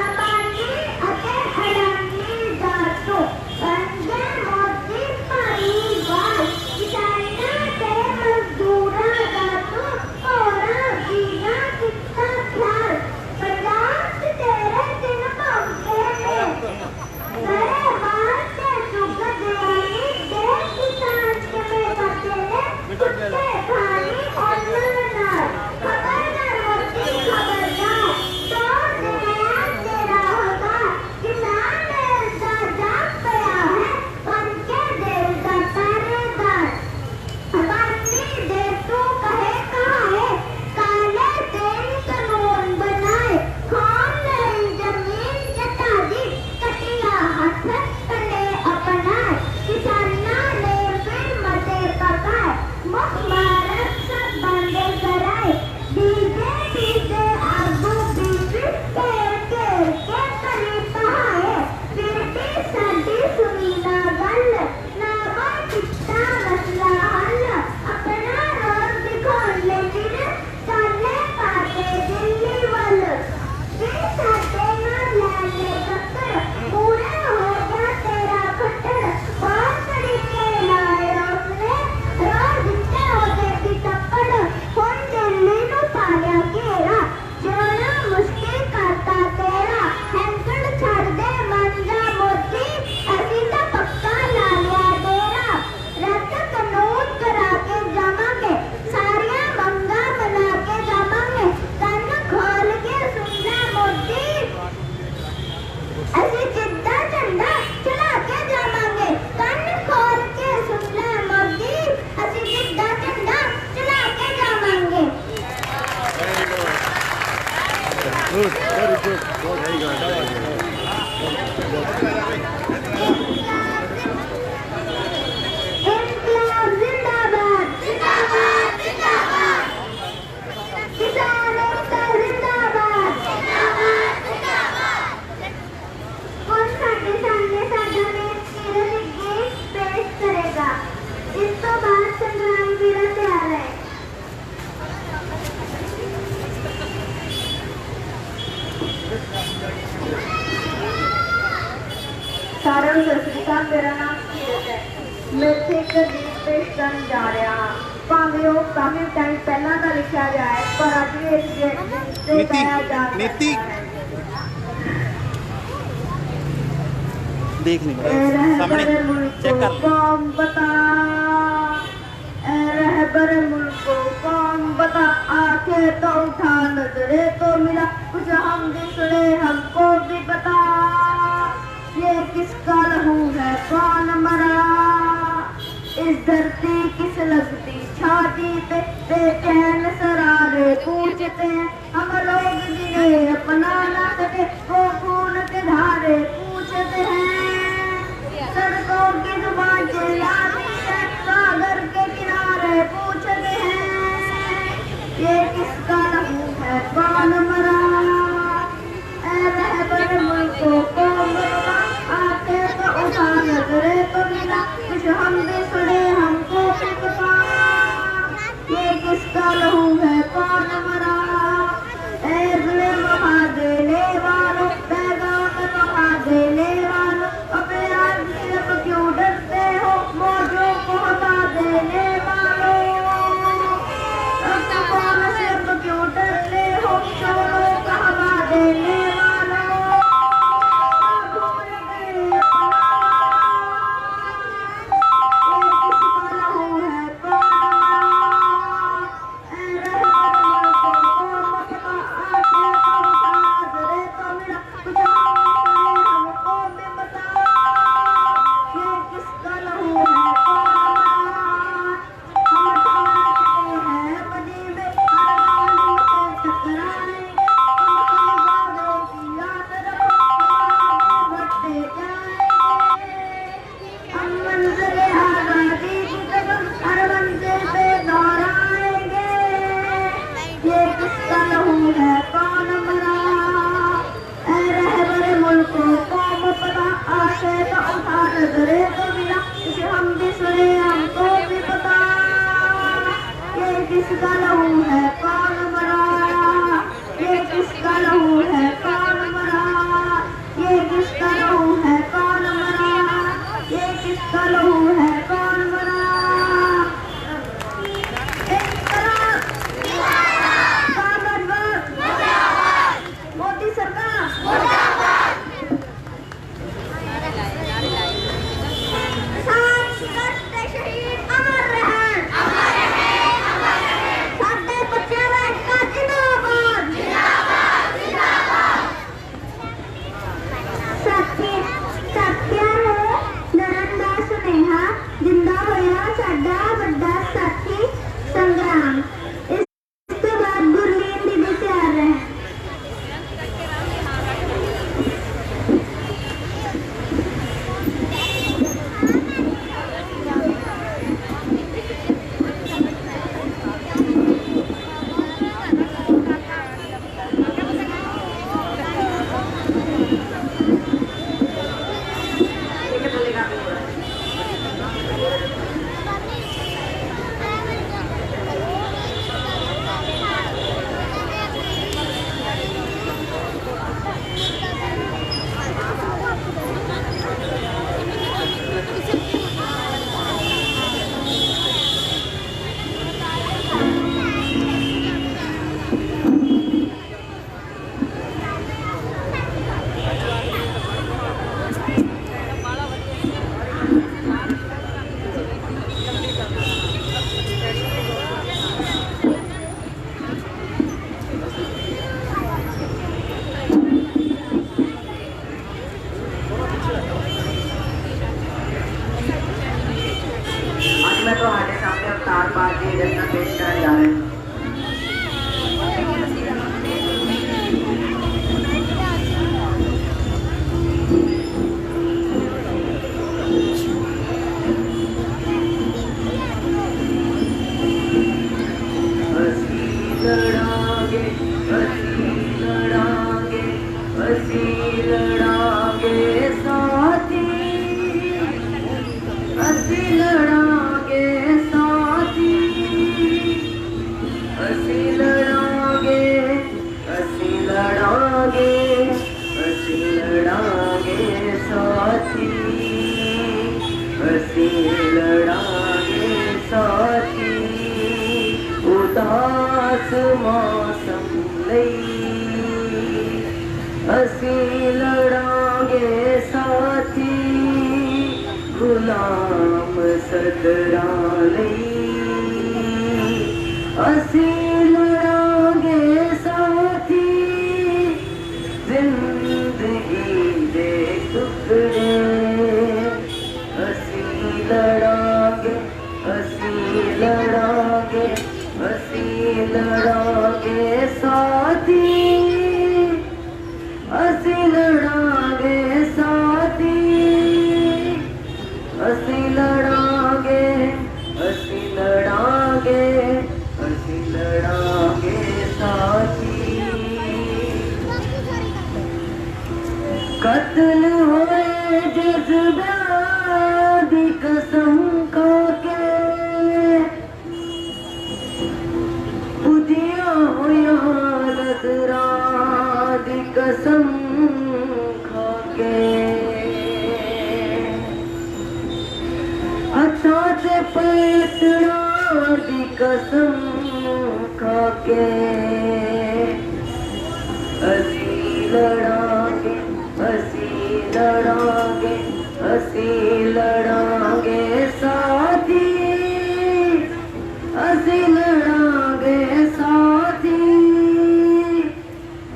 ਅਬਾਨੀ ਅਤੇ ਅਡਾਨੀ ਦਾਤੋ ਅੰਗੇ ਮੋਦੀ ਭਾਈ ਵਾਲ ਕਿਸਾਨਾਂ ਤੇ ਮਜ਼ਦੂਰਾਂ ਦਾ ਤੂੰ ਹੋਰਾਂ ਜੀਣਾ ਕਿੱਤਾ ਖਿਆਲ ਪੰਜਾਬ ਚ ਤੇਰੇ ਦਿਨ ਭੌਂਕੇ ਨੇ ਮੇਰੇ ਹਾਰ ਤੇ ਚੁੱਗ ਦੇਣੀ ਦੇ ਕਿਸਾਨ ਕਿਵੇਂ ਬਚੇ ਨੇ ਕੁੱਤੇ ਖਾਣੀ ਉਹਨਾਂ ਨਾਲ ਖਬਰਦਾਰ ਮੋਦੀ ਖਬਰਦਾਰ ਤੋੜ ਦੇਣਾ ਤੇਰਾ ਹੋਗਾ ਕਿਸਾਨ ਦੇਸ਼ ਦਾ ਜਾਗ ਪਿਆ ਹੈ ਬਣ ਕੇ ਦਿਲ ਦਾ ਪਹਿਰੇਦਾਰ अबानी दे तू कहे कहाँ है काले दिन कानून बनाए कौन नहीं जमीन जटा दी कटिया हाथ कले अपनाए किसाना ने फिर मते पकाए मुख मारत सब बंदे कराए डीजे डीजे आगू बीबी केर केर के करी पहाए फिर भी साडी सुनी ना गल ना कोई कितना मसला हल अपना रोज दिखाउण लेकिन चाले पाते दिल्ली वल भी साडे नाल लैंदे टक्कर पूरे हो गया तेरा खट्टर बहुत तरीके लाए उसने रोज जितने होते थी टप्पड़ हुण दिल्ली नू पाया घेरा जिउणा मुश्किल करता तेरा हैंकड़ छड़ दे मन जा मोदी असीं तां पक्का ला लिया डेरा रद्द कानून करा के जावांगे सारियां मंगां मना के जावांगे कंन खोल के सुन ले मोदी असीं जिद्दा झंडा चढ़ा के जावांगे कंन खोल के सुन ले मोदी असीं जिद्दा झंडा चढ़ा के जावांगे इनकलाब जिंदाबाद जिंदाबाद जिंदाबाद किसान एकता जिंदाबाद जिंदाबाद जिंदाबाद कौन साडे सामने साडा देश किरण गीत पेश करेगा इस तो बाद संग्राम वीर तैयार है ਸਾਰਿਆਂ ਨੂੰ ਸਤਿ ਸ਼੍ਰੀ ਅਕਾਲ ਮੇਰਾ ਨਾਮ ਕੀਰਤ ਹੈ ਮੈਂ ਇੱਥੇ ਇੱਕ ਗੀਤ ਪੇਸ਼ ਕਰਨ ਜਾ ਰਿਹਾ ਹਾਂ ਭਾਵੇਂ ਉਹ ਕਾਫੀ ਟਾਈਮ ਪਹਿਲਾਂ ਦਾ ਲਿਖਿਆ ਗਿਆ ਹੈ ਪਰ ਅੱਜ ਵੀ ਇਸ ਗੀਤ ਤੇ ਗਾਇਆ ਜਾ ਨੀਤੀ ਦੇਖ ਨਹੀਂ ਸਾਹਮਣੇ ਚੈੱਕ ਕਰ कौन बता ए रहबर मुल्क को कौन बता आके तो उठा नजरे तो मिला कुछ हम भी सुने हमको भी बता ये किसका लहू है कौन मरा इस धरती किस लगती छाती पे बेचैन सरारे पूछते हैं हम लोग जिन्हें अपना ना सके वो खून के धारे पूछते हैं सड़कों की जुबान चिल्लाती है सागर के किनारे पूछते हैं ये किसका लहू है कौन मरा ऐ रहबर मुल्क को कौन बता आके तो उठा नजरे तो मिला कुछ हम भी सुने हमको भी पता ये किसका लहू है कौन मरा ऐ जुल्म खा देने वालों पैगाम खा देने वालों अपने आप सिर्फ क्यों डरते हो मौत किसका लहू है कौन मरा, ये किसका लहू है कौन मरा, ये किसका लहू है कौन मरा, ये किसका लहू है कौन मरा। मोदी सरकार शहीद अमर रहे, साडे बच्चे का जिंदाबाद, साथियां लड़न दा सुनेहा जिंदा होया साडा वड्डा साथी संग्राम। इस तो बाद गुरलीन दीदी तैयार रहे। मैं तो हमारे सामने अवतार पार्टी रचना पेश करने जा रहे हैं। उदास मौसम असी लड़ांगे साथी गुलाम सदरा असी लड़ांगे साथी जिंदगी दे टुकड़े असी लड़ांगे साथी असी लड़ांगे साथी असी लड़ांगे साथी कत्ल होए जज्बा दी कसम खाके बुझिया होया नजरा दी कसम खाके हथा से पैटना दी कसम खाके असी लड़ांगे साथी असी लड़ांगे साथी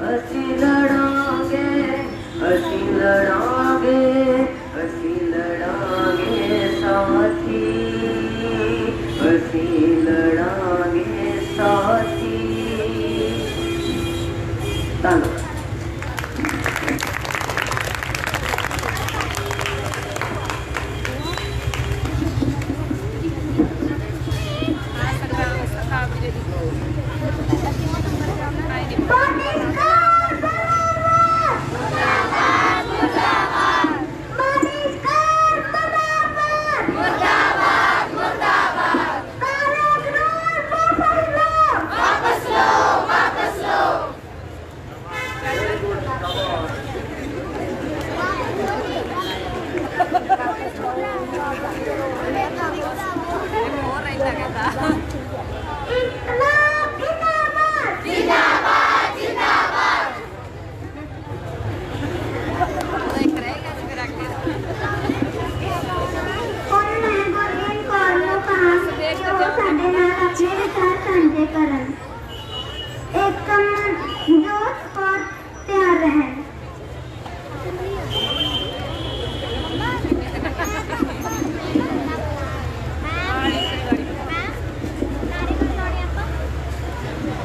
असी लड़ांगे साथी असी लड़ांगे साथी। धन्यवाद। मुर्दाबाद मुर्दाबाद मुर्दाबाद इनकलाब जिंदाबाद जिंदाबाद जिंदाबाद। ਹੁਣ ਮੈਂ ਗੁਰਲੀਨ ਕੌਰ ਨੂੰ ਕਹਾਂਗੀ ਕਿ ਉਹ ਸਾਡੇ ਨਾਲ ਆਪਣੇ ਵਿਚਾਰ ਸਾਂਝੇ ਕਰਨ। ਏਕਮ ਜੋਤ ਕੌਰ ਤਿਆਰ ਰਹਿਣ।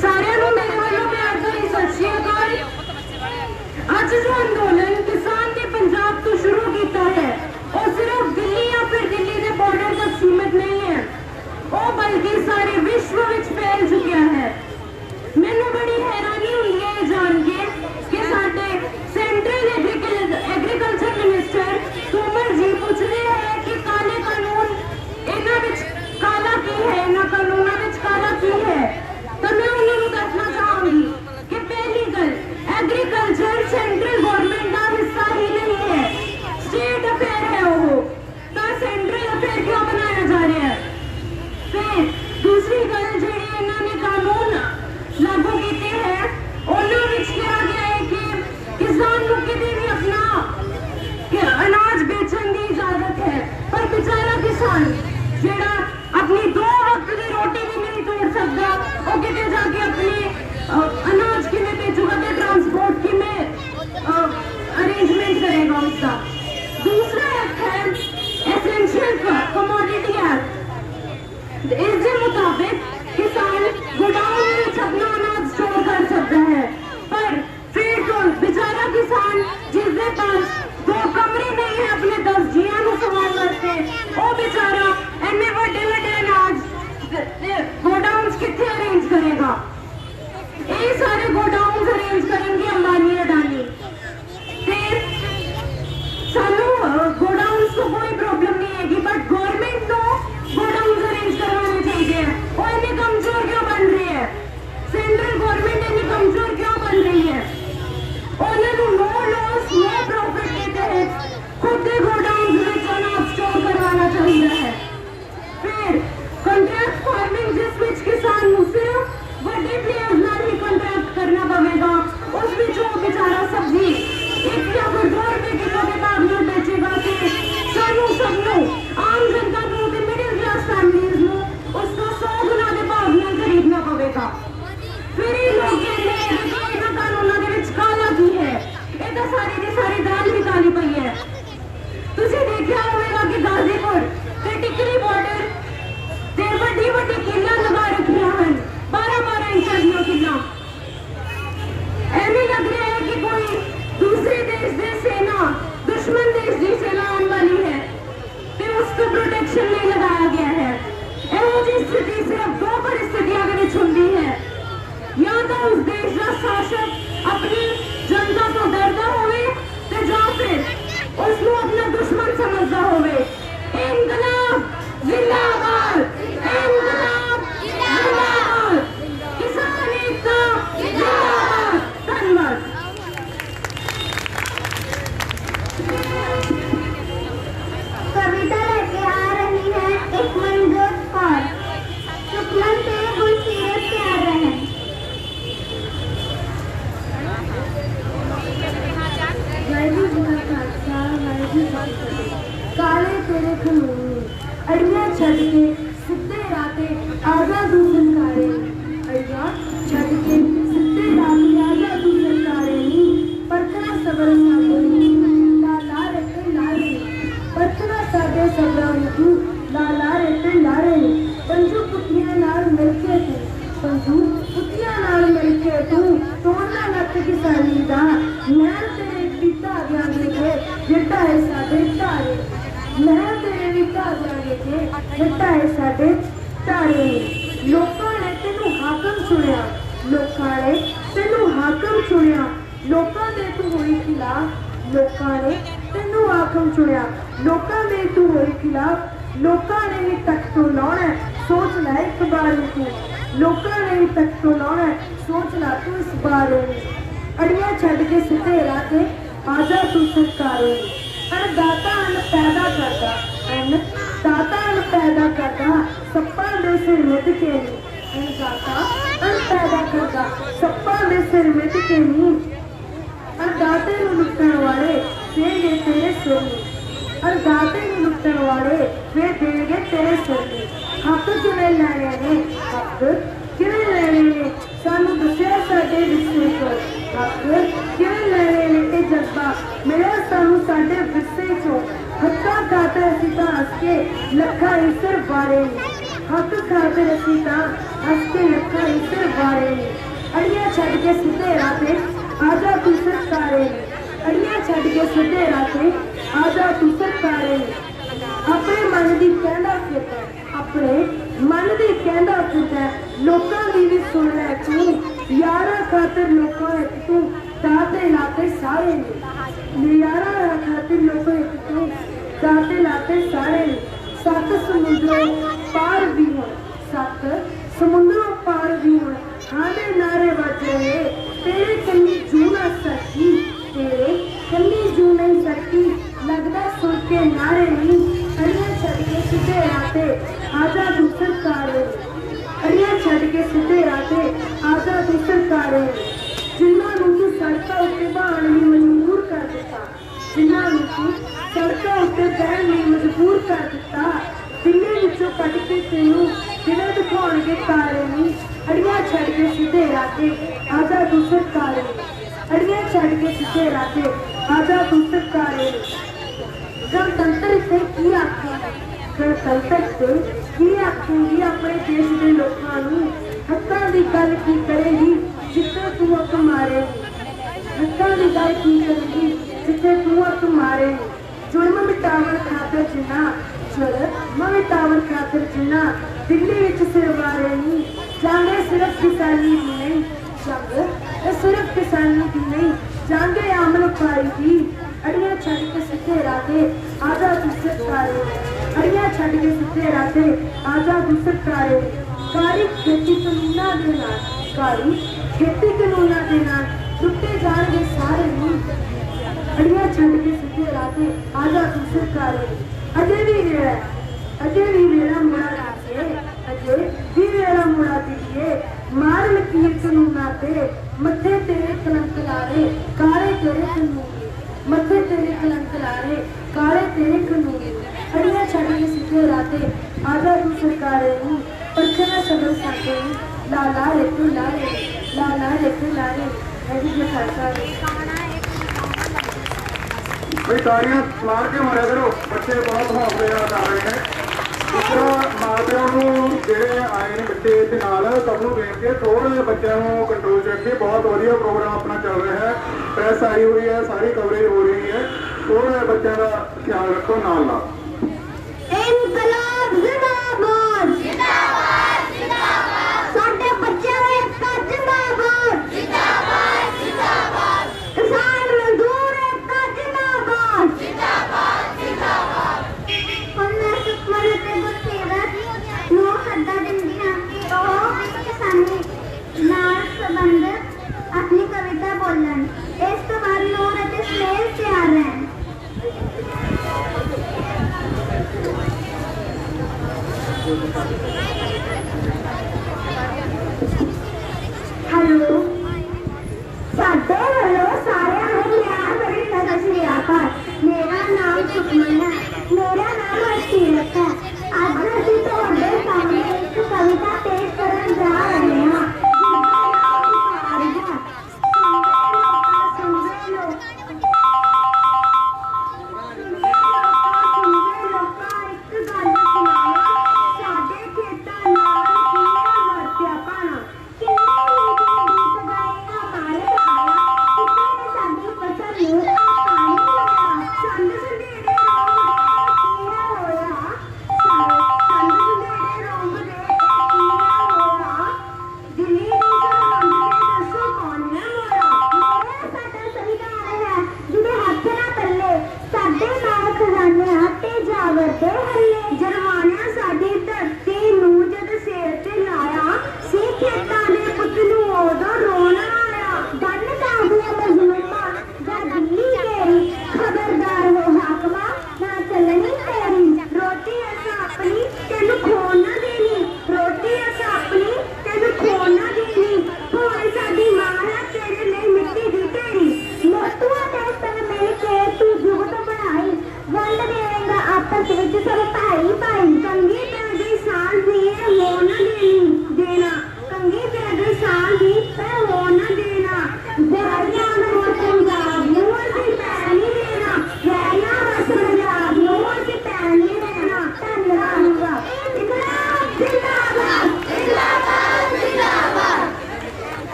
ਸਾਰਿਆਂ ਨੂੰ ਮੇਰੇ ਵੱਲੋਂ ਪਿਆਰ ਭਰੀ ਸਤਿ ਸ਼੍ਰੀ ਅਕਾਲ। ਅੱਜ ਜੋ ਅੰਦੋਲਨ ਕਿਸਾਨ ਨੇ ਪੰਜਾਬ ਤੋਂ ਸ਼ੁਰੂ ਕੀਤਾ ਹੈ ਉਹ ਸਿਰਫ ਦਿੱਲੀ ਜਾਂ ਫਿਰ ਦਿੱਲੀ ਦੇ ਬਾਰਡਰ ਤੱਕ ਸੀਮਿਤ ਨਹੀਂ ਹੈ, ਉਹ ਬਲਕਿ ਸਾਰੇ ਵਿਸ਼ਵ ਵਿੱਚ ਫੈਲ ਚੁੱਕਿਆ ਹੈ। ਮੈਨੂੰ ਬੜੀ ਹੈਰਾਨੀ ਹੁੰਦੀ ਹੈ ਇਹ ਜਾਣ ਕੇ ਕਿ ਸਾਡੇ ਸੈਂਟਰਲ ਐਗਰੀਕਲਚਰ ਮਿਨਿਸਟਰ ਤੋਮਰ ਜੀ ਪੁੱਛਦੇ ਹੈ ਕਿ ਕਾਲੇ ਕਾਨੂੰਨ ਇਹਨਾਂ ਵਿੱਚ ਕਾਲਾ ਕੀ ਹੈ, ਇਹਨਾਂ ਕਾਨੂੰਨਾਂ ਵਿੱਚ ਕਾਲਾ ਕੀ ਹੈ। ਤਾਂ ਮੈਂ ਉਹਨਾਂ ਨੂੰ ਦੱਸਣਾ ਚਾਹਾਂਗੀ ਕਿ ਪਹਿਲੀ ਗੱਲ ਐਗਰੀਕਲਚਰ ਸੈਂਟਰਲ ਗਵਰਨਮੈਂਟ ਦਾ ਹਿੱਸਾ ਹੀ ਨਹੀਂ ਹੈ, ਸਟੇਟ ਅਫੇਅਰ ਹੈ ਉਹ, ਤਾਂ ਸੈਂਟਰਲ ਅਫੇਅਰ ਕਿਉਂ ਬਣਾਇਆ ਜਾ ਰਿਹਾ ਹੈ। ਫਿਰ ਦੂਸਰੀ ਗੱਲ ਜਿਹੜੀ ਇਹਨਾਂ ਨੇ ਕਾਨੂੰਨ ਲਾਗੂ ਕੀਤੇ ਹੈ ਉਹਨਾਂ ਵਿੱਚ ਕਿਹਾ ਗਿਆ ਹੈ ਕਿ ਕਿਸਾਨ ਨੂੰ ਕਿਤੇ ਵੀ ਆਪਣਾ ਅਨਾਜ ਵੇਚਣ ਦੀ ਇਜਾਜ਼ਤ ਹੈ, ਪਰ ਵਿਚਾਰਾ ਕਿਸਾਨ ਜਿਹੜਾ ਆਪਣੀ 2 ਵਕਤ ਦੀ ਰੋਟੀ ਵੀ ਨਹੀਂ ਤੋੜ ਸਕਦਾ ਉਹ ਕਿਤੇ ਜਾ ਕੇ ਆਪਣੇ ਅਨਾਜ ਕਿਵੇਂ ਭੇਜੂਗਾ ਤੇ ਟਰਾਂਸਪੋਰਟ ਕਿਵੇਂ ਅਰੇਂਜਮੈਂਟ ਕਰੇਗਾ ਉਸਦਾ। ਦੂਸਰਾ ਐਕਟ ਹੈ ਐਸੈਂਸ਼ੀਅਲ ਕਮੋडिटी एक्ट। इसके मुताबिक किसान गोडाउन में अपना अनाज स्टोर कर सकता है, पर फिर तो बेचारा किसान जिसके पास 2 कमरे नहीं है अपने 10 जियां को संभाल वास्ते, वो बेचारा इन्ने बड़े बड़े अनाज गोडाउन कितने अरेंज करेगा। ये सारे गोडाउन अरेंज करेंगे अंबानी अडानी। फिर सानू गोडाउन को कोई प्रॉब्लम नहीं है, बट गवर्नमेंट को गोडाउन अरेंज करवाने चाहिए। वो इतनी कमजोर क्यों बन रही है, सेंट्रल गवर्नमेंट इतनी कमजोर क्यों बन रही है। उन्होंने नो लॉस नो प्रॉफिट के तहत खुद के गोडाउन में अनाज स्टोर करवाना चाहिए है। फिर कॉन्ट्रैक्ट फार्मिंग जिस विच किसान ਨੂੰ सिर्फ ਵੱਡੇ प्लेयर्स ਨਾਲ ही कॉन्ट्रैक्ट करना पवेगा, उस विच वो बेचारा सब्जी 1 या फिर 2 रुपए किलो के भाव में बेचेगा कि सानू सबनू आम जनता ਨੂੰ ਤੇ मिडिल क्लास फैमिलीज ਨੂੰ उसका 100 गुना ਦੇ ਭਾव ਨਾਲ ਖਰੀਦਣਾ ਪਵੇਗਾ। ਫਿਰ ਇਹ ਲੋਕ ਕਹਿੰਦੇ ਨੇ ਕਿ ਇਹਨਾਂ ਕਾਨੂੰਨਾਂ ਦੇ ਵਿੱਚ ਕਾਲਾ ਕੀ ਹੈ, ਇਹ ਤਾਂ ਸਾਰੀ ਦੀ ਸਾਰੀ ਦਾਲ ਵੀ ਕਾਲੀ ਪਈ ਹੈ। ਤੁਸੀਂ ਦੇਖਿਆ ਹੋਵੇਗਾ ਕਿ ਗਾਜ਼ੀਪੁਰ ਤੇ ਟਿਕਰੀ ਬਾਰਡਰ ਤੇ ਵੱਡੀ ਵੱਡੀ ਕਿੱਲਾਂ ਲਗਾ ਰੱਖੀਆਂ ਹਨ, 12-12 ਇੰਚ ਦੀਆਂ ਕਿੱਲਾਂ। ਐਵੇਂ ਲੱਗ ਰਿਹਾ ਹੈ ਕਿ ਕੋਈ दूसरे देश ਦੀ सेना दुश्मन देश ਦੀ सेना आने वाली है ਤੇ उसको प्रोटेक्शन नहीं लगाया गया है। ਇਹੋ ਜਿਹੀ ਸਥਿਤੀ ਸਿਰਫ 2 परिस्थितियों ਦੇ ਵਿੱਚ ਹੁੰਦੀ ਹੈ, ਜਾਂ ਤਾਂ ਉਸ ਦੇਸ਼ ਦਾ ਸ਼ਾਸਕ ਆਪਣੀ ਜਨਤਾ ਤੋਂ ਡਰਦਾ ਹੋਵੇ ਤੇ ਜਾਂ ਫਿਰ ਉਸ ਨੂੰ ਆਪਣਾ ਦੁਸ਼ਮਣ ਸਮਝਦਾ ਹੋਵੇ। ਇਨਕਲਾਬ ਜ਼ਿੰਦਾਬਾਦ ਇਨਕਲਾਬ ਜ਼ਿੰਦਾਬਾਦ ਕਿਸਾਨ ਏਕਤਾ ਜ਼ਿੰਦਾਬਾਦ। ਧੰਨਵਾਦ। कविता लेके आ रही है एक मनजोत कौर। सुखमन से गुलसीरत तैयार रहे। काले तेरे खनून अड़ियां छड़ के सिद्धे राते आजा तू सरकारे, अड़ियां छड़ के सिद्धे राते आजा तू सरकारे नी, परखना सबर साडे ला ला रते लारे, परखना साडे सबरां तू ला ला रते लारे। पंजू पुत्तियां नाल मिलके तू, पंजू पुत्तियां नाल मिलके तू तोड़ना लत किसानी दा, मैं तेरे पिता दियां के जिट्टा है साडे तारे, मैं तेरे भी धारियां के जिट्टा है साडे तारे। लोकां ने तेनू हाकम चुनिया, लोकां ने तेनू हाकम चुनिया, लोकां दे तू होई खिलाफ, लोकां ने तेनू हाकम चुनिया, लोकां दे तू होई खिलाफ। लोकां ने ही तख्त तो लाउणा, सोच लै इक बार तू, लोकां ने ही तख्त तो लाउणा, सोच ला तू इस बार। अड़ियां छड़ के सिद्धे राह ते आजा तू सरकारे। अन्न दाता अन्न पैदा करदा, अन्न दाता अन्न पैदा करदा, सप्पां दे ਦੇ ਸਿਰ ਮਿੱਟ ਕੇ ਨੀ ਅਨਦਾਤਾ ਅਨ ਪੈਦਾ ਕਰਦਾ ਸੱਪਾਂ ਦੇ ਸਿਰ ਮਿੱਟ ਕੇ ਨੀ ਅਨਦਾਤੇ ਨੂੰ ਲੁੱਟਣ ਵਾਲੇ ਦੇਣਗੇ ਤੇਰੇ ਸਿਰ ਨੂੰ ਅਨਦਾਤੇ ਨੂੰ ਲੁੱਟਣ ਵਾਲੇ ਵੇ ਦੇਣਗੇ ਤੇਰੇ ਸਿਰ ਨੂੰ ਹੱਕ ਕਿਵੇਂ ਲੈਣੇ ਨੇ ਹੱਕ ਕਿਵੇਂ ਲੈਣੇ ਨੇ ਸਾਨੂੰ ਦੱਸਿਆ ਸਾਡੇ ਵਿਰਸੇ ਚੋਂ ਹੱਕ ਕਿਵੇਂ ਲੈਣੇ ਨੇ ਇਹ ਜਜ਼ਬਾ ਮਿਲਿਆ ਸਾਨੂੰ ਸਾਡੇ ਵਿਰਸੇ ਚੋਂ ਹੱਕਾਂ ਖਾਤਰ ਅਸੀਂ ਤਾਂ ਹੱਸ ਕੇ ਲੱਖਾਂ ਇਸਰ ਬਾਰੇ ਹੱਕ ਖਾਤਰ ਅਸੀਂ ਤਾਂ ਹੱਸ ਕੇ ਲੱਖਾਂ ਇਸਰ ਬਾਰੇ ਅੜੀਆਂ ਛੱਡ ਕੇ ਸਿੱਧੇ ਰਾਹ ਤੇ ਆਜਾ ਤੂੰ ਸਰਕਾਰੇ ਅੜੀਆਂ ਛੱਡ ਕੇ ਸਿੱਧੇ ਰਾਹ ਤੇ ਆਜਾ ਤੂੰ ਸਰਕਾਰੇ ਆਪਣੇ ਮਨ ਦੀ ਕਹਿੰਦਾ ਫਿਰਦਾ ਆਪਣੇ ਮਨ ਦੀ ਕਹਿੰਦਾ ਫਿਰਦਾ ਲੋਕਾਂ ਦੀ ਵੀ ਸੁਣ ਲੈ ਤੂੰ ਯਾਰਾਂ ਖਾਤਰ ਲੋਕਾਂ ਇੱਕ ਤੂੰ ਦਾਤੇ ਲਾਤੇ ਸਾਰੇ ਨੇ ਯਾਰਾਂ ਖਾਤਰ ਲੋਕਾਂ ਇੱਕ ਤੂੰ ਦਾਤੇ ਲਾਤੇ ਸਾਰੇ ਨੇ ਸੱਤ ਸਮੁੰਦਰੋਂ ਪਾਰ ਵੀ ਹੋਣ ਸੱਤ ਸਮੁੰਦਰੋਂ ਪਾਰ ਵੀ ਹੋਣ ਆਂਦੇ ਨਾਰੇ ਵੱਜ ਰਹੇ ਤੇਰੇ ਕੰਨੀ ਜੂ ਨਾ ਸਕੀ ਤੇਰੇ ਕੰਨੀ ਜੂ ਨਹੀਂ ਸਕਦੀ ਲੱਗਦਾ ਸੁਣ ਕੇ ਨਾਰੇ ਨਹੀਂ ਅੜੀਆਂ ਛੱਡ ਕੇ ਸਿੱਧੇ ਰਾਹ ਤੇ ਆਜਾ ਤੂੰ ਸਰਕਾਰੇ ਅੜੀਆਂ ਛੱਡ ਕੇ ਸਿੱਧੇ ਰਾਹ ਤੇ ਆਜਾ ਤੂੰ ਸਰਕਾਰੇ ਜਿਨ੍ਹਾਂ ਨੂੰ ਤੂੰ ਸੜਕਾਂ ਉੱਤੇ ਬਹਾਉਣ ਲਈ ਮਜਬੂਰ ਕਰ ਦਿੱਤਾ ਜਿਨ੍ਹਾਂ ਨੂੰ ਤੂੰ ਸੜਕਾਂ ਉੱਤੇ ਬਹਿਣ ਲਈ ਮਜਬੂਰ ਕਰ ਦਿੱਤਾ ਦਿੱਲੀ ਵਿੱਚੋਂ ਕੱਢ ਕੇ ਤੈਨੂੰ ਦਿਨੇ ਦਿਖਾਉਣਗੇ ਤਾਰੇ ਨਹੀਂ ਅੜੀਆਂ ਛੱਡ ਕੇ ਸਿੱਧੇ ਰਾਹ ਤੇ ਆਜਾ ਤੂੰ ਸਰਕਾਰੇ ਅੜੀਆਂ ਛੱਡ ਕੇ ਸਿੱਧੇ ਰਾਹ ਤੇ ਆਜਾ ਤੂੰ ਸਰਕਾਰੇ ਗਣਤੰਤਰ ਤੇ ਕੀ ਆਖੇ ਗਣਤੰਤਰ ਤੇ ਕੀ ਆਖੇਗੀ ਆਪਣੇ ਦੇਸ਼ ਦੇ ਲੋਕਾਂ ਨੂੰ ਹੱਕਾਂ ਦੀ ਗੱਲ ਕੀ ਕਰੇਗੀ ਜਿੱਥੇ ਤੂੰ ਹੱਕ ਮਾਰੇਗੀ ਹੱਕਾਂ ਦੀ ਗੱਲ ਕੀ ਕਰੇਗੀ ਜਿੱਥੇ ਤੂੰ ਹੱਕ ਮਾਰੇਗੀ ਜ਼ੁਲਮ ਮਿਟਾਵਣ ਖਾਤਰ ਜਿੰਨਾ ਜ਼ੁਲਮ ਮਿਟਾਵਣ ਖਾਤਰ ਜਿੰਨਾ ਦਿੱਲੀ ਵਿੱਚ ਸਿਰ ਵਾਰੇ ਨਹੀਂ ਜਾਂਗੇ ਸਿਰਫ ਕਿਸਾਨੀ ਦੀ ਨਹੀਂ ਜੰਗ ਸਿਰਫ ਕਿਸਾਨੀ ਦੀ ਨਹੀਂ ਜਾਂਗੇ ਅਮਲ ਪਾਈ ਦੀ ਅੜੀਆਂ ਛੱਡ ਕੇ ਸਿੱਧੇ ਰਾਹ ਤੇ ਆਜਾ ਤੂੰ ਸਰਕਾਰੇ ਅੜੀਆਂ ਛੱਡ ਕੇ ਸਿੱਧੇ ਰਾਹ ਤੇ ਆਜਾ ਤੂੰ ਸਰਕਾਰੇ ਕਾਰੀ ਖੇਤੀ ਕਾਨੂੰਨਾਂ ਦੇ ਨਾਲ ਕਾਰੀ ਖੇਤੀ ਕਾਨੂੰਨਾਂ ਦੇ ਨਾਲ ਟੁੱਟੇ ਜਾਣਗੇ ਸਾਰੇ ਨੂੰ ਅੜੀਆਂ ਛੱਡ ਕੇ ਸਿੱਧੇ ਰਾਹ ਤੇ ਆਜਾ ਤੂੰ ਸਰਕਾਰੇ ਅਜੇ ਵੀ ਵੇਲਾ ਮੁੜਾ ਦਿੱਤੇ ਅਜੇ ਵੀ ਵੇਲਾ ਮੁੜਾ ਦਿੱਤੇ ਮਾਰ ਲਕੀਰ ਕਾਨੂੰਨਾਂ ਤੇ ਮੱਥੇ ਤੇਰੇ ਕਲੰਕ ਲਾਰੇ ਕਾਲੇ ਤੇਰੇ ਕਾਨੂੰਨ ਮੱਥੇ ਤੇਰੇ ਕਲੰਕ ਲਾਰੇ ਕਾਲੇ ਤੇਰੇ ਕਾਨੂੰਨ ਅੜੀਆਂ ਛੱਡ ਕੇ ਸਿੱਧੇ ਰਾਹ ਤੇ ਆਜਾ ਤੂੰ ਸਰਕਾਰੇ ਨੂੰ ਪਰਖਣਾ ਸਬਰ ਸਾਕੇ ਲਾਲਾ ਰੇਤੂ ਲਾਰੇ ਐਡੀ ਜੇ ਖਾਸਾ ਬਈ ਤਾੜੀਆਂ ਮਾਰ ਕੇ ਮਾਰਿਆ ਕਰੋ ਬੱਚੇ ਬਹੁਤ ਹੌਸਲੇ ਨਾਲ ਕਰ ਰਹੇ ਨੇ ਮਾਪਿਆਂ ਨੂੰ ਜਿਹੜੇ ਆਏ ਨੇ ਬੱਚੇ ਦੇ ਨਾਲ ਸਭ ਨੂੰ ਵੇਖ ਕੇ ਥੋੜ੍ਹੇ ਜਿਹੇ ਬੱਚਿਆਂ ਨੂੰ ਕੰਟਰੋਲ 'ਚ ਰੱਖੀਏ ਬਹੁਤ ਵਧੀਆ ਪ੍ਰੋਗਰਾਮ ਆਪਣਾ ਚੱਲ ਰਿਹਾ ਹੈ ਪ੍ਰੈਸ ਆਈ ਹੋਈ ਹੈ ਸਾਰੀ ਕਵਰੇਜ ਹੋ ਰਹੀ ਹੈ ਥੋੜ੍ਹੇ ਜਿਹੇ ਬੱਚਿਆਂ ਦਾ ਖਿਆਲ ਰੱਖੋ ਨਾਲ ਇਨਕਲਾਬ ਜ਼ਿੰਦਾਬਾਦ ਜ਼ਿੰਦਾਬਾਦ ਜ਼ਿੰਦਾਬਾਦ ਸਾਡੇ ਬੱਚਿਆਂ ਦਾ ਏਕਤਾ ਜ਼ਿੰਦਾਬਾਦ ਜ਼ਿੰਦਾਬਾਦ ਜ਼ਿੰਦਾਬਾਦ ਕਿਸਾਨ ਮਜ਼ਦੂਰ ਏਕਤਾ ਜ਼ਿੰਦਾਬਾਦ ਜ਼ਿੰਦਾਬਾਦ ਜ਼ਿੰਦਾਬਾਦ ਉਹਨਾਂ ਸੁਖਮਨ ਤੇ ਗੁਰਸੇਵਕ ਨੂੰ ਸੱਦਾ ਦਿੰਦੀ ਹਾਂ ਕਿ ਉਹ ਕਿਸਾਨੀ ਨਾਲ ਸੰਬੰਧਿਤ ਆਪਣੀ ਕਵਿਤਾ ਬੋਲਣ ਇਸ ਤੋਂ ਬਾਅਦ ਨੂਰ ਅਤੇ ਸੁਹੇਲ ਤਿਆਰ ਰਹਿਣ हेलो साडे वालों सारे प्यार भरी सत श्री अकाल मेरा नाम सुखमन है मेरा नाम हरसीरत है आज असीं तुहाडे सामने एक कविता पेश करन जा रहे हैं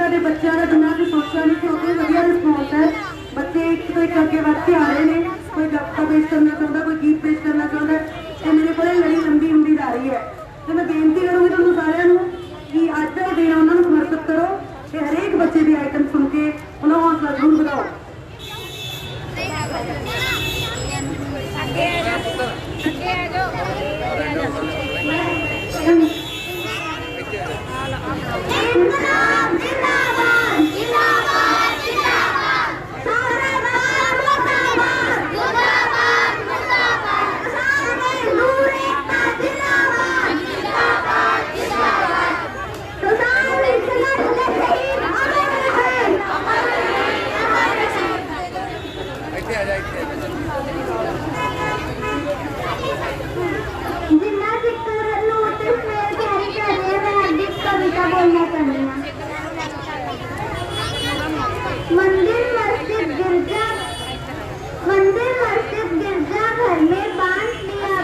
साढ़े बच्चों का जिन्ना भी सोचा नहीं कि उतना वधिया रिस्पॉन्स है। बच्चे एक तो एक अगे बढ़ के आ रहे हैं, कोई कविता पेश करना चाहता, कोई गीत पेश करना चाहता है। ये मेरे को लड़ी लंबी होंदी जा रही है। तो मैं बेनती करूँगी तुम सारे कि अज का दिन उन्होंने समर्पित करो कि हरेक बच्चे की आइटम सुन के उन्होंने हौसला जरूर बढ़ाओ।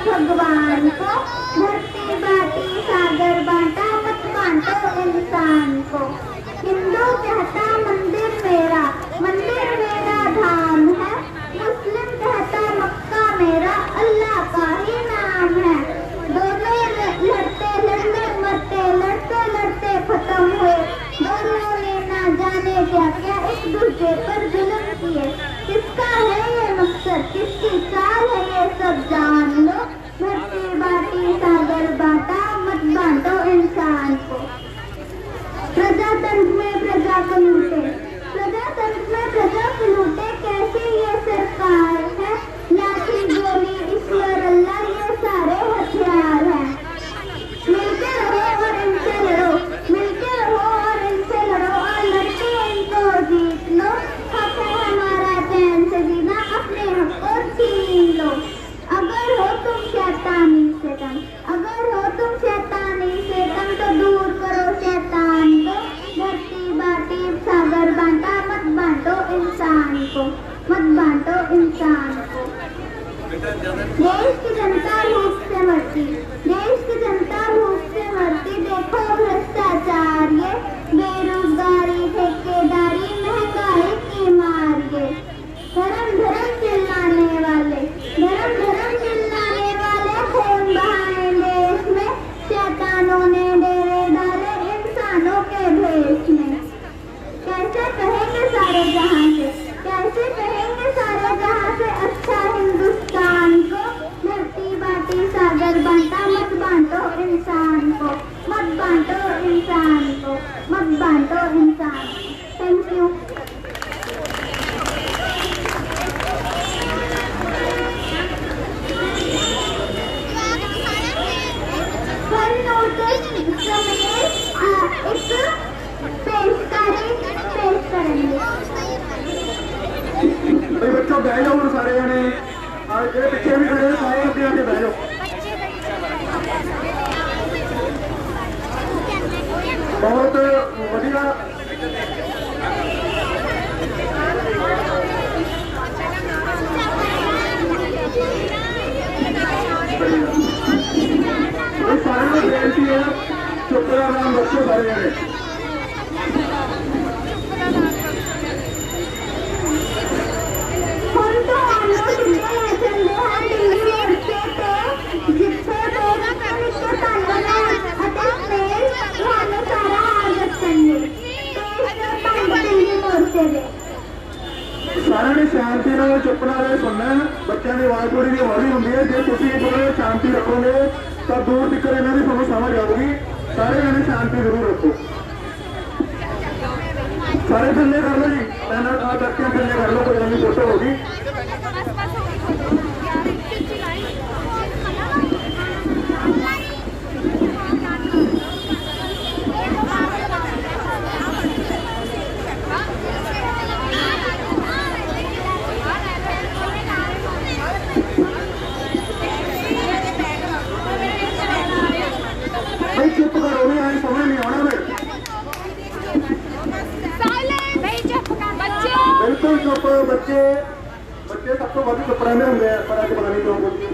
भगवान को धरती बाटी सागर बांटा मत बांटो इंसान को। हिंदू कहता मंदिर मेरा धाम है। मुस्लिम कहता मक्का मेरा अल्लाह का ही नाम है। दोनों लड़ते लड़ते खत्म हुए। दोनों ने ना जाने क्या क्या एक दूसरे पर जुल्म किए। किसका है ये मकसद, किसकी चाल है ये सब जान लो। धरती बाटी सागर बांटा मत बांटो इंसान को। प्रजातंत्र में प्रजा को लूटे, कैसे ये सरकार है। लाठी गोली ईश्वर अल्लाह ये सारे हथियार हैं। मिलके रहो और इनसे लड़ो और लड़के इनको जीत लो। हक है हमारा चैन से जीना, अपने हक को छीन लो। अगर हो तुम शैतानी से तंग तो दूर करो शैतान को। धरती बाटी सागर बांटा मत बांटो इंसान को। देश की जनता भूख से मरती, देखो भ्रष्टाचार ये बेरोजगारी ठेकेदारी महंगाई की मार ये। धर्म चिल्लाने वाले खून बहाए देश में। शैतानों ने डेरे डाले इंसानों के भेष में। कैसे कहेंगे सारे जहां से अच्छा हिंदुस्तान को। धरती बाटी सागर बांटा मत बांटो इंसान को। Thank you. बच्चों बह जाओ सारे जने, जो पिछले भी खड़े सारे अपने आके बह जाओ। बहुत बढ़िया। सारे बेनती है चुप रहना बच्चों सारे जने। सारे ने शांति ਨਾਲ चुप ਨਾਲ सुनना है। बच्चों की आवाज थोड़ी जी हौली होंगी है। जो तुम थोड़ा शांति रखोगे तो दूर तक इन्हों की थोड़ी समझ आऊगी। सारे जने शांति जरूर रखो। सारे थले कर लो जी, बच्चे थले कर लो, कोई गल फोटो होगी। चुप करो, नहीं आई समझ नहीं आना। बिल्कुल चुप। बच्चे सब तो वध चुप रहते होंगे, पर अच पता नहीं क्यों बोलते।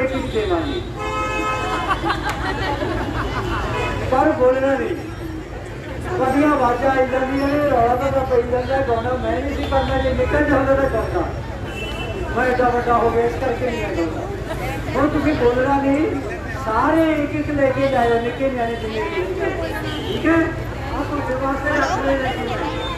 लेकिन देवांगे पर बोलना नहीं वधिया आवाज़ा आई जाती है रौला तो पई जाता गाना मैं नहीं सी करना जे निकल जाता तो करता मैं एडा वड्डा हो गया इस करके नहीं गाता हुण तुसीं बोलना नहीं सारे एक एक लेके जाओ निक्के न्याणे जिन्ने ठीक है आप तुहाडे वास्ते रख ले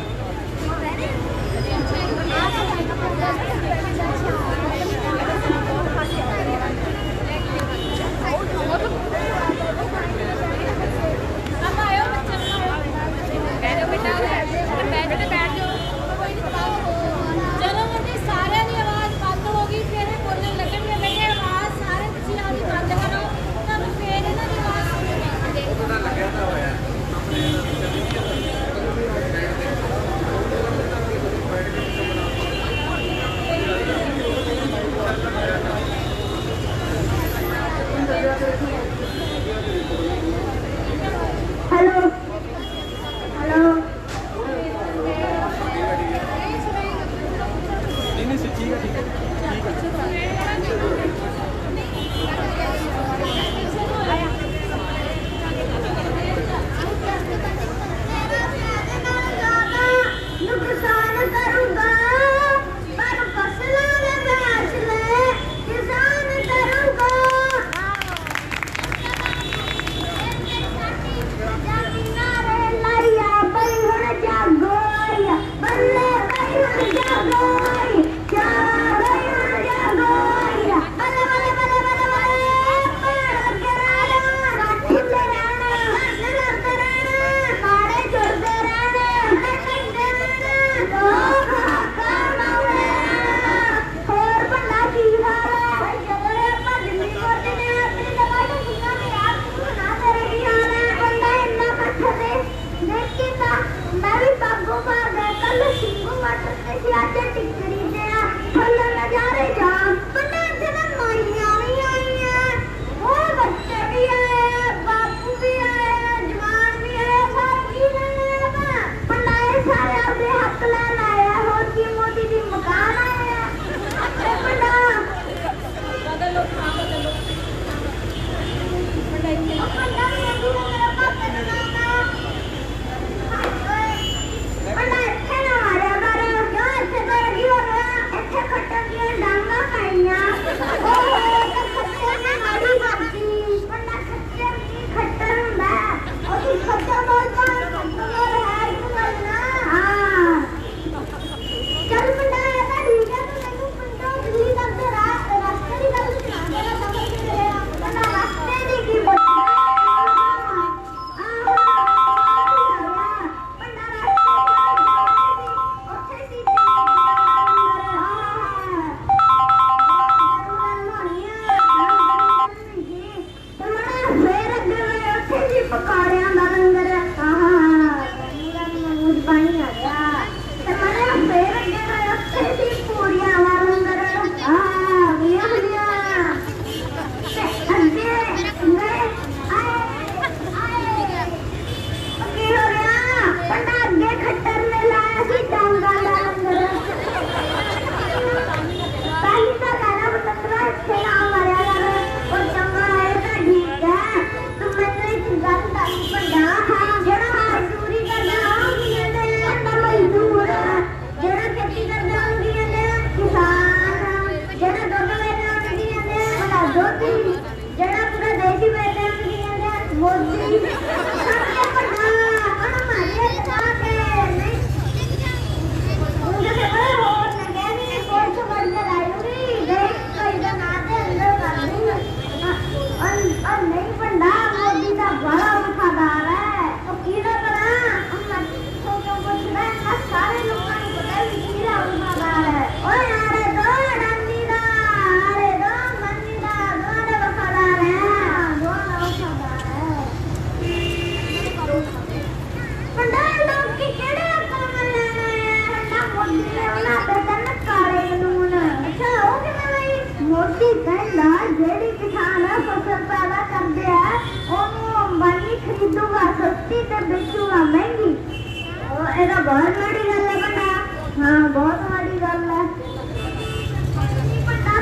बहुत बड़ी गल है बड़ा, हाँ बहुत बड़ी गल है।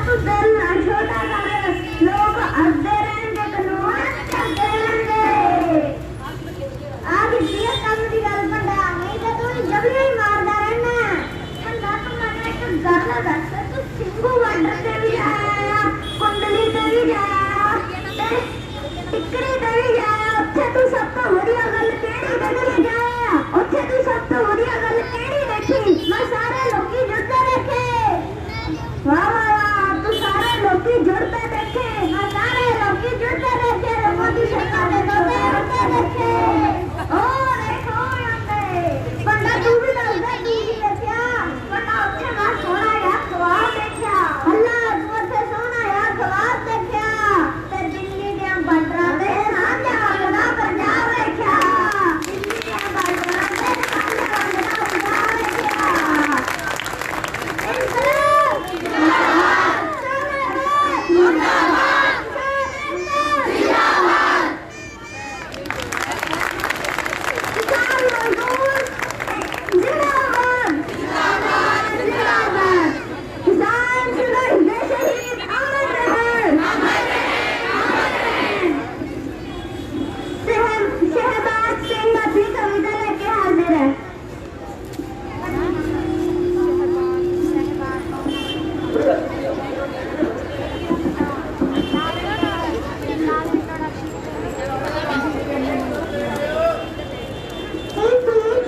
तू दिल ना छोटा कर लोग हंसते रहेंगे, कानून चलते रहेंगे। आगे ये काम की गल बंदा नहीं तो तू जब ही मारदा रहना बंदा। तो मैंने एक गल दस, तू सिंगू बॉर्डर से भी आया, कुंडली से भी जाया, टिकरी से भी जाया, उत्थे तू सब तो वधिया गल केड़ी देखी जाया, उत्थे तू सब तो वधिया गल केड़ी देखी? मैं सारे लोकी जुड़ते देखे। वाह वाह वाह, तू सारे लोकी जुड़ते देखे, मैं सारे लोकी जुड़ते देखे, मोदी सरकार ने लोटे होते देखे। ओ देखो यंदे बंदा, तू भी दस दे तू भी देखया बंदा। उत्थे मैं सोना या ख्वाब देखया, अल्लाह तू उत्थे सोना या ख्वाब देखया, ते दिल्ली दे बंडरा ते रांझा वगदा पंजाब देखया, दिल्ली दे बंडरा ते रांझा वगदा पंजाब देखया। इंकलाब जिंदाबाद, जिंदाबाद, जिंदाबाद। किसान मजदूर जिंदाबाद, जिंदाबाद, जिंदाबाद। किसान संघर्ष में शहीद अमर रहे, अमर रहे, अमर रहे। शहबाज सिंह अपनी कविता लेके हाजिर है।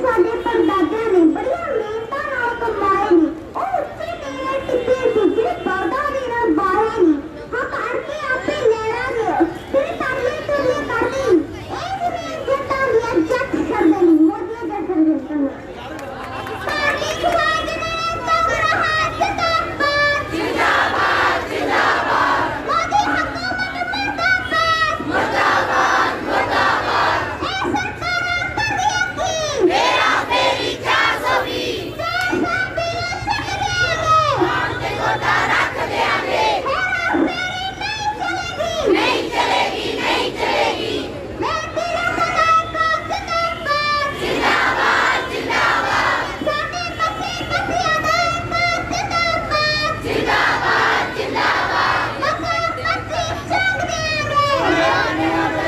ਸਾਡੇ ਪਰਦਾਦਿਆਂ ਨੇ ਬੜੀਆਂ ਮਿਹਨਤਾਂ ਨਾਲ ਕਮਾਏ ਨੇ, ਉਹ ਉੱਚੇ ਨੀਵੇਂ ਟਿੱਕੇ ਸੀ ਜਿਹੜੇ ਪਰਦਾ ਵੀ ਨਾ ਬਾਹੇ ਨੇ। ਹਾਂ ਕਰਕੇ ਆਪੇ ਲੈਣਾਗੇ ਫਿਰ ਤਰਲੇ ਤੁਰਲੇ ਕਰਦੀ, ਇਹ ਜਿਵੇਂ ਜੱਟਾਂ ਦੀਆਂ ਜੱਟ ਕਰਦੇ ਨੇ, ਮੋਦੀ ਜੱਟ ਕਰਦੇ ਨੇ। ਸਾਡੀ ਖਵਾਜ ਨੇ ਤਗੜਾ ਹੱਥ ਜਿੰਦਾਬਾਦ, ਜਿੰਦਾਬਾਦ, ਜਿੰਦਾਬਾਦ। ਮੋਦੀ ਹਕੂਮਤ ਮਰਦਾਬਾਦ, ਮਰਦਾਬਾਦ, ਮਰਦਾਬਾਦ। ਇਹ ਸਰਕਾਰਾਂ ਕਰਦੀਆਂ ਕੀ? ਮੇਰਾ ਫੇਰੀ 420 420 ਛੱਡ ਦਿਆਂਗੇ, ਆਣ ਤੇ ਗੋਡਾ ਰੱਖ ਦਿਆਂਗੇ। ਮੇਰਾ ਫੇਰੀ ਨਹੀਂ ਚਲੇਗੀ, ਨਹੀਂ ਚਲੇਗੀ। ਮੈਂ ਤੇਰਾ ਸਦਾ ਜਿੰਦਾਬਾਦ, ਜਿੰਦਾਬਾਦ, ਜਿੰਦਾਬਾਦ। ਸਾਡੇ ਮੱਥੇ ਮੱਥਿਆਂ ਦਾ ਜਿੰਦਾਬਾਦ, ਜਿੰਦਾਬਾਦ, ਜਿੰਦਾਬਾਦ। ਮੱਥੇ ਮੱਥੇ ਛੱਡ ਦਿਆਂਗੇ,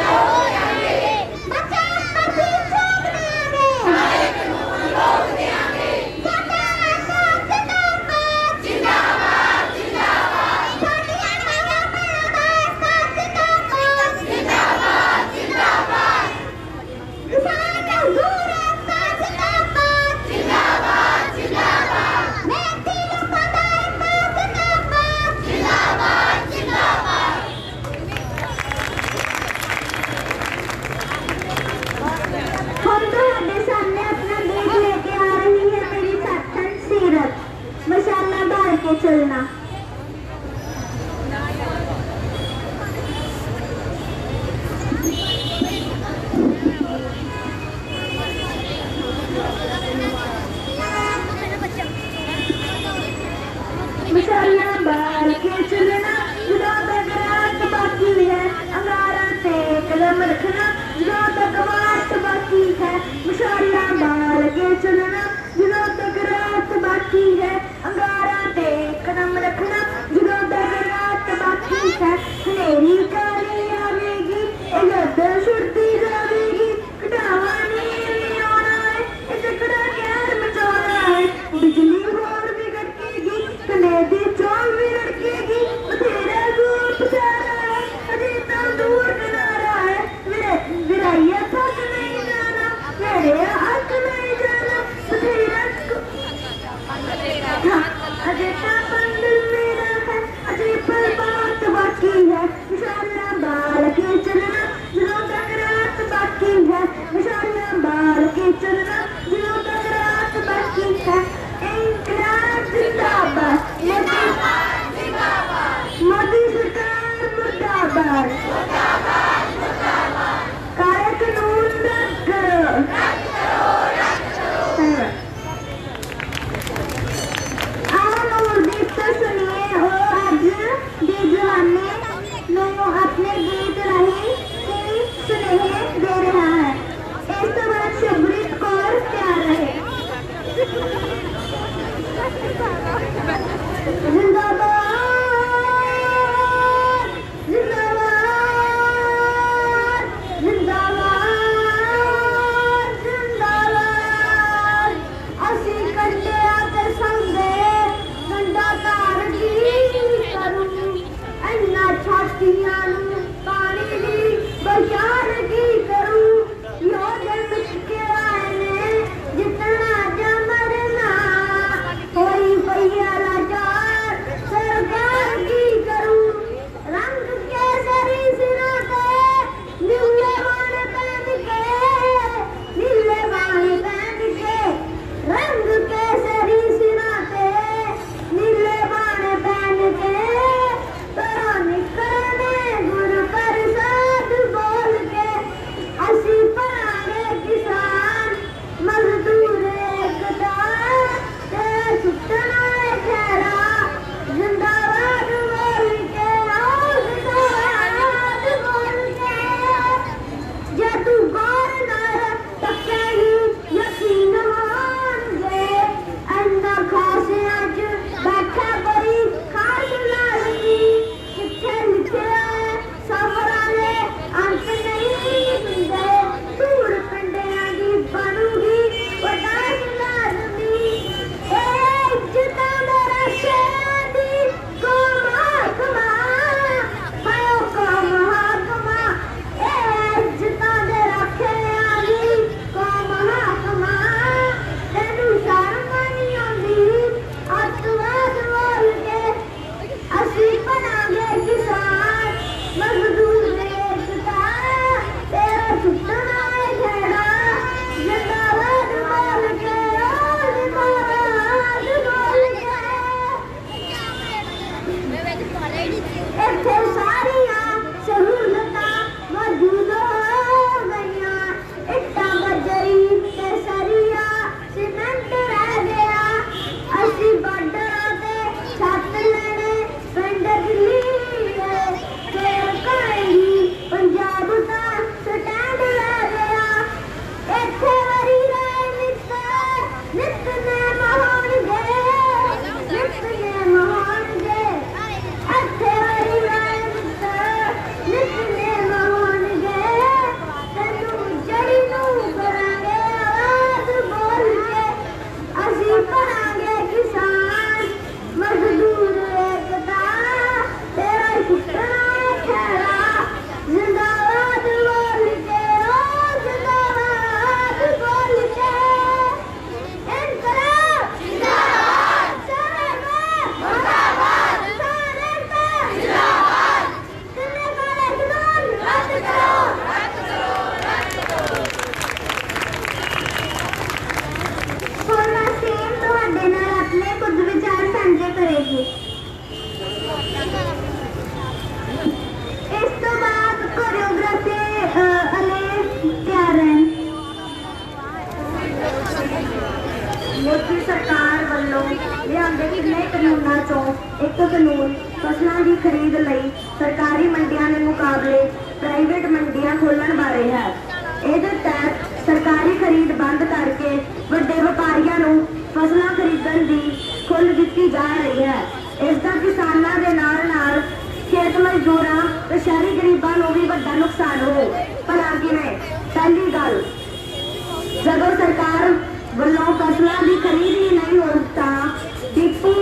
ਹੋ ਜਾਣਗੇ ਬੱਚਾ ਮੱਥੇ ਛੱਡ ਦਿਆਂਗੇ, ਸਾਰੇ ਕਾਨੂੰਨ ਰੋਕ ਦਿਆਂਗੇ। ਸਾਡਾ ਰਾਸ਼ਟਰ ਜਿੰਦਾਬਾਦ, ਜਿੰਦਾਬਾਦ, ਜਿੰਦਾਬਾਦ। ਸਾਡੀਆਂ ਮਾਵਾਂ ਭੈਣਾਂ ਦਾ ਸਾਥ ਜਿੰਦਾਬਾਦ, ਜਿੰਦਾਬਾਦ, ਜਿੰਦਾਬਾਦ। ਕਿਸਾਨ ਮਜ਼ਦੂਰ ਏਕਤਾ ਜਿੰਦਾਬਾਦ, ਜਿੰਦਾਬਾਦ, ਜਿੰਦਾਬਾਦ। ਮਿਹਨਤੀ ਲੋਕਾਂ ਦਾ ਏਕਤਾ ਜਿੰਦਾਬਾਦ, ਜਿੰਦਾਬਾਦ, ਜਿੰਦਾਬਾਦ। हम ਤੁਹਾਡੇ ਸਾਹਮਣੇ अपना देश लेके आ रही है मेरी सत्संग सीरत, मशाला डाल के चलना। मशाला डाल के चलना, जुदा तक रात बाकी है, अंगारा से कदम रखना, जुदा तक बात बाकी है। मशाला डाल के चलना, जुदा तक रात बाकी है, अंगारा से कदम रखना, जुदा तक रात बाकी है। हनेरी काली आवेगी, गद्दर छुड़ती जावेगी, घटावा नहीं आना है, झगड़ा कहर मचाना है। बिजली होर भी कड़केगी, कनेदी चौल भी लड़केगी, बथेरा दूर पसारा है, अजे तो दूर किनारा है। विराइया थक नहीं जाना, मेरे हक नहीं जाना, ਨਿਤਨੇਮ ਹੋਣਗੇ ਨਿਤਨੇਮ ਹੋਣਗੇ ਇੱਥੇ ਵਾਰੀ ਰਾਤ ਨਿਤਨੇਮ ਹੋਣਗੇ ਤੈਨੂੰ ਜੜੀ ਨੂੰ ਕਰਾਂਗੇ ਆਵਾਜ਼ ਬੋਲ ਕੇ ਅਸੀਂ ਕਰਾਂਗੇ ਕਿਸਾਨ ਮਜ਼ਦੂਰ ਏਕਤਾ ਤੇਰਾ ਸੁਪਨਾ ਖੇੜਾ ਜ਼ਿੰਦਾਬਾਦ ਬੋਲ ਕੇ ਓ ਜ਼ਿੰਦਾਬਾਦ ਬੋਲ ਕੇ ਇਨਕਲਾਬ ਜ਼ਿੰਦਾਬਾਦ ਸਾਰੇ ਮੁਰਦਾਬਾਦ ਸਾਰੇ ਜ਼ਿੰਦਾਬਾਦ ਕਿੰਨੇ ਕਾਲੇ ਕਾਨੂੰਨ ਰੱਦ ਕਰੋ ਹੁਣ ਮੈਂ ਸੇਮ ਤੁਹਾਡੇ ਨਾਲ ਆਪਣੇ ਕੁਝ ਵਿਚਾਰ ਸਾਂਝੇ ਕਰੇਗੀ ਇਸ ਤੋਂ ਬਾਅਦ ਕੋਰੀਓਗ੍ਰਾਫੀ ਅਲੇ ਤਿਆਰ ਹੈ ਮੋਦੀ ਸਰਕਾਰ ਵੱਲੋਂ ਲਿਆਂਦੇ ਕਿੰਨੇ ਕਾਨੂੰਨਾਂ ਚੋਂ ਇੱਕ ਕਾਨੂੰਨ ਫਸਲਾਂ ਦੀ ਖਰੀਦ ਲਈ ਸਰਕਾਰੀ ਮੰਡੀਆਂ ਦੇ ਮੁਕਾਬਲੇ ਪ੍ਰਾਈਵੇਟ ਮੰਡੀਆਂ ਖੋਲ੍ਹਣ ਬਾਰੇ ਹੈ। ਇਹਦੇ ਤਹਿਤ ਸਰਕਾਰੀ ਖਰੀਦ ਬੰਦ ਕਰਕੇ ਵੱਡੇ ਵਪਾਰੀਆਂ ਨੂੰ ਫਸਲਾਂ ਖਰੀਦਣ ਦੀ ਖੁੱਲ੍ਹ ਦਿੱਤੀ ਜਾ ਰਹੀ ਹੈ। ਇਸ ਦਾ ਕਿਸਾਨਾਂ ਦੇ ਨਾਲ ਖੇਤ ਮਜ਼ਦੂਰਾਂ ਤੇ ਸ਼ਹਿਰੀ ਗਰੀਬਾਂ ਨੂੰ ਵੀ ਵੱਡਾ ਨੁਕਸਾਨ ਹੋ। ਭਲਾ ਕਿਵੇਂ? ਪਹਿਲੀ ਗੱਲ, ਜਦੋਂ ਸਰਕਾਰ ਵੱਲੋਂ ਫਸਲਾਂ ਦੀ ਖਰੀਦ ਹੀ ਨਹੀਂ ਹੋ ਤਾਂ ਡਿਪੂ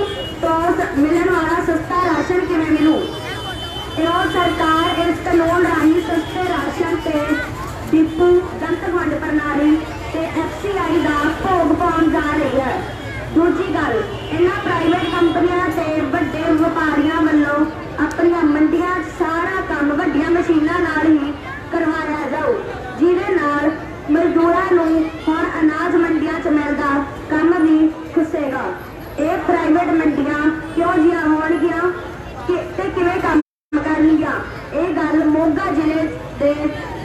ਤੋਂ ਮਿਲਣ ਵਾਲਾ ਸਸਤਾ ਰਾਸ਼ਨ ਕਿਵੇਂ ਮਿਲੂ? ਇਹ ਸਰਕਾਰ ਇਸ ਕਾਨੂੰਨ ਰਾਹੀਂ ਸਸਤੇ ਰਾਸ਼ਨ ਤੇ ਡਿਪੂ ਜਨਤਕ ਵੰਡ ਪ੍ਰਣਾਲੀ ਤੇ FCI ਦਾ ਭੋਗ ਪਾਉਣ ਜਾ ਰਹੀ ਹੈ। ਦੂਜੀ ਗੱਲ, ਇਹਨਾਂ ਪ੍ਰਾਈਵੇਟ ਕੰਪਨੀਆਂ ਤੇ ਵੱਡੇ ਵਪਾਰੀਆਂ ਵੱਲੋਂ ਆਪਣੀਆਂ ਮੰਡੀਆਂ 'ਚ ਸਾਰਾ ਕੰਮ ਵੱਡੀਆਂ ਮਸ਼ੀਨਾਂ ਨਾਲ ਹੀ ਕਰਵਾਇਆ ਜਾਊ, ਜਿਹਦੇ ਨਾਲ ਮਜ਼ਦੂਰਾਂ ਨੂੰ ਹੁਣ ਅਨਾਜ ਮੰਡੀਆਂ 'ਚ ਮਿਲਦਾ ਕੰਮ ਵੀ ਖੁੱਸੇਗਾ। ਇਹ ਪ੍ਰਾਈਵੇਟ ਮੰਡੀਆਂ ਕਿਉਂ ਜਿਹੀਆਂ ਹੋਣਗੀਆਂ ਤੇ ਕਿਵੇਂ ਕੰਮ ਕਰਨਗੀਆਂ? ਇਹ ਗੱਲ ਮੋਗਾ ਜ਼ਿਲ੍ਹੇ ਦੇ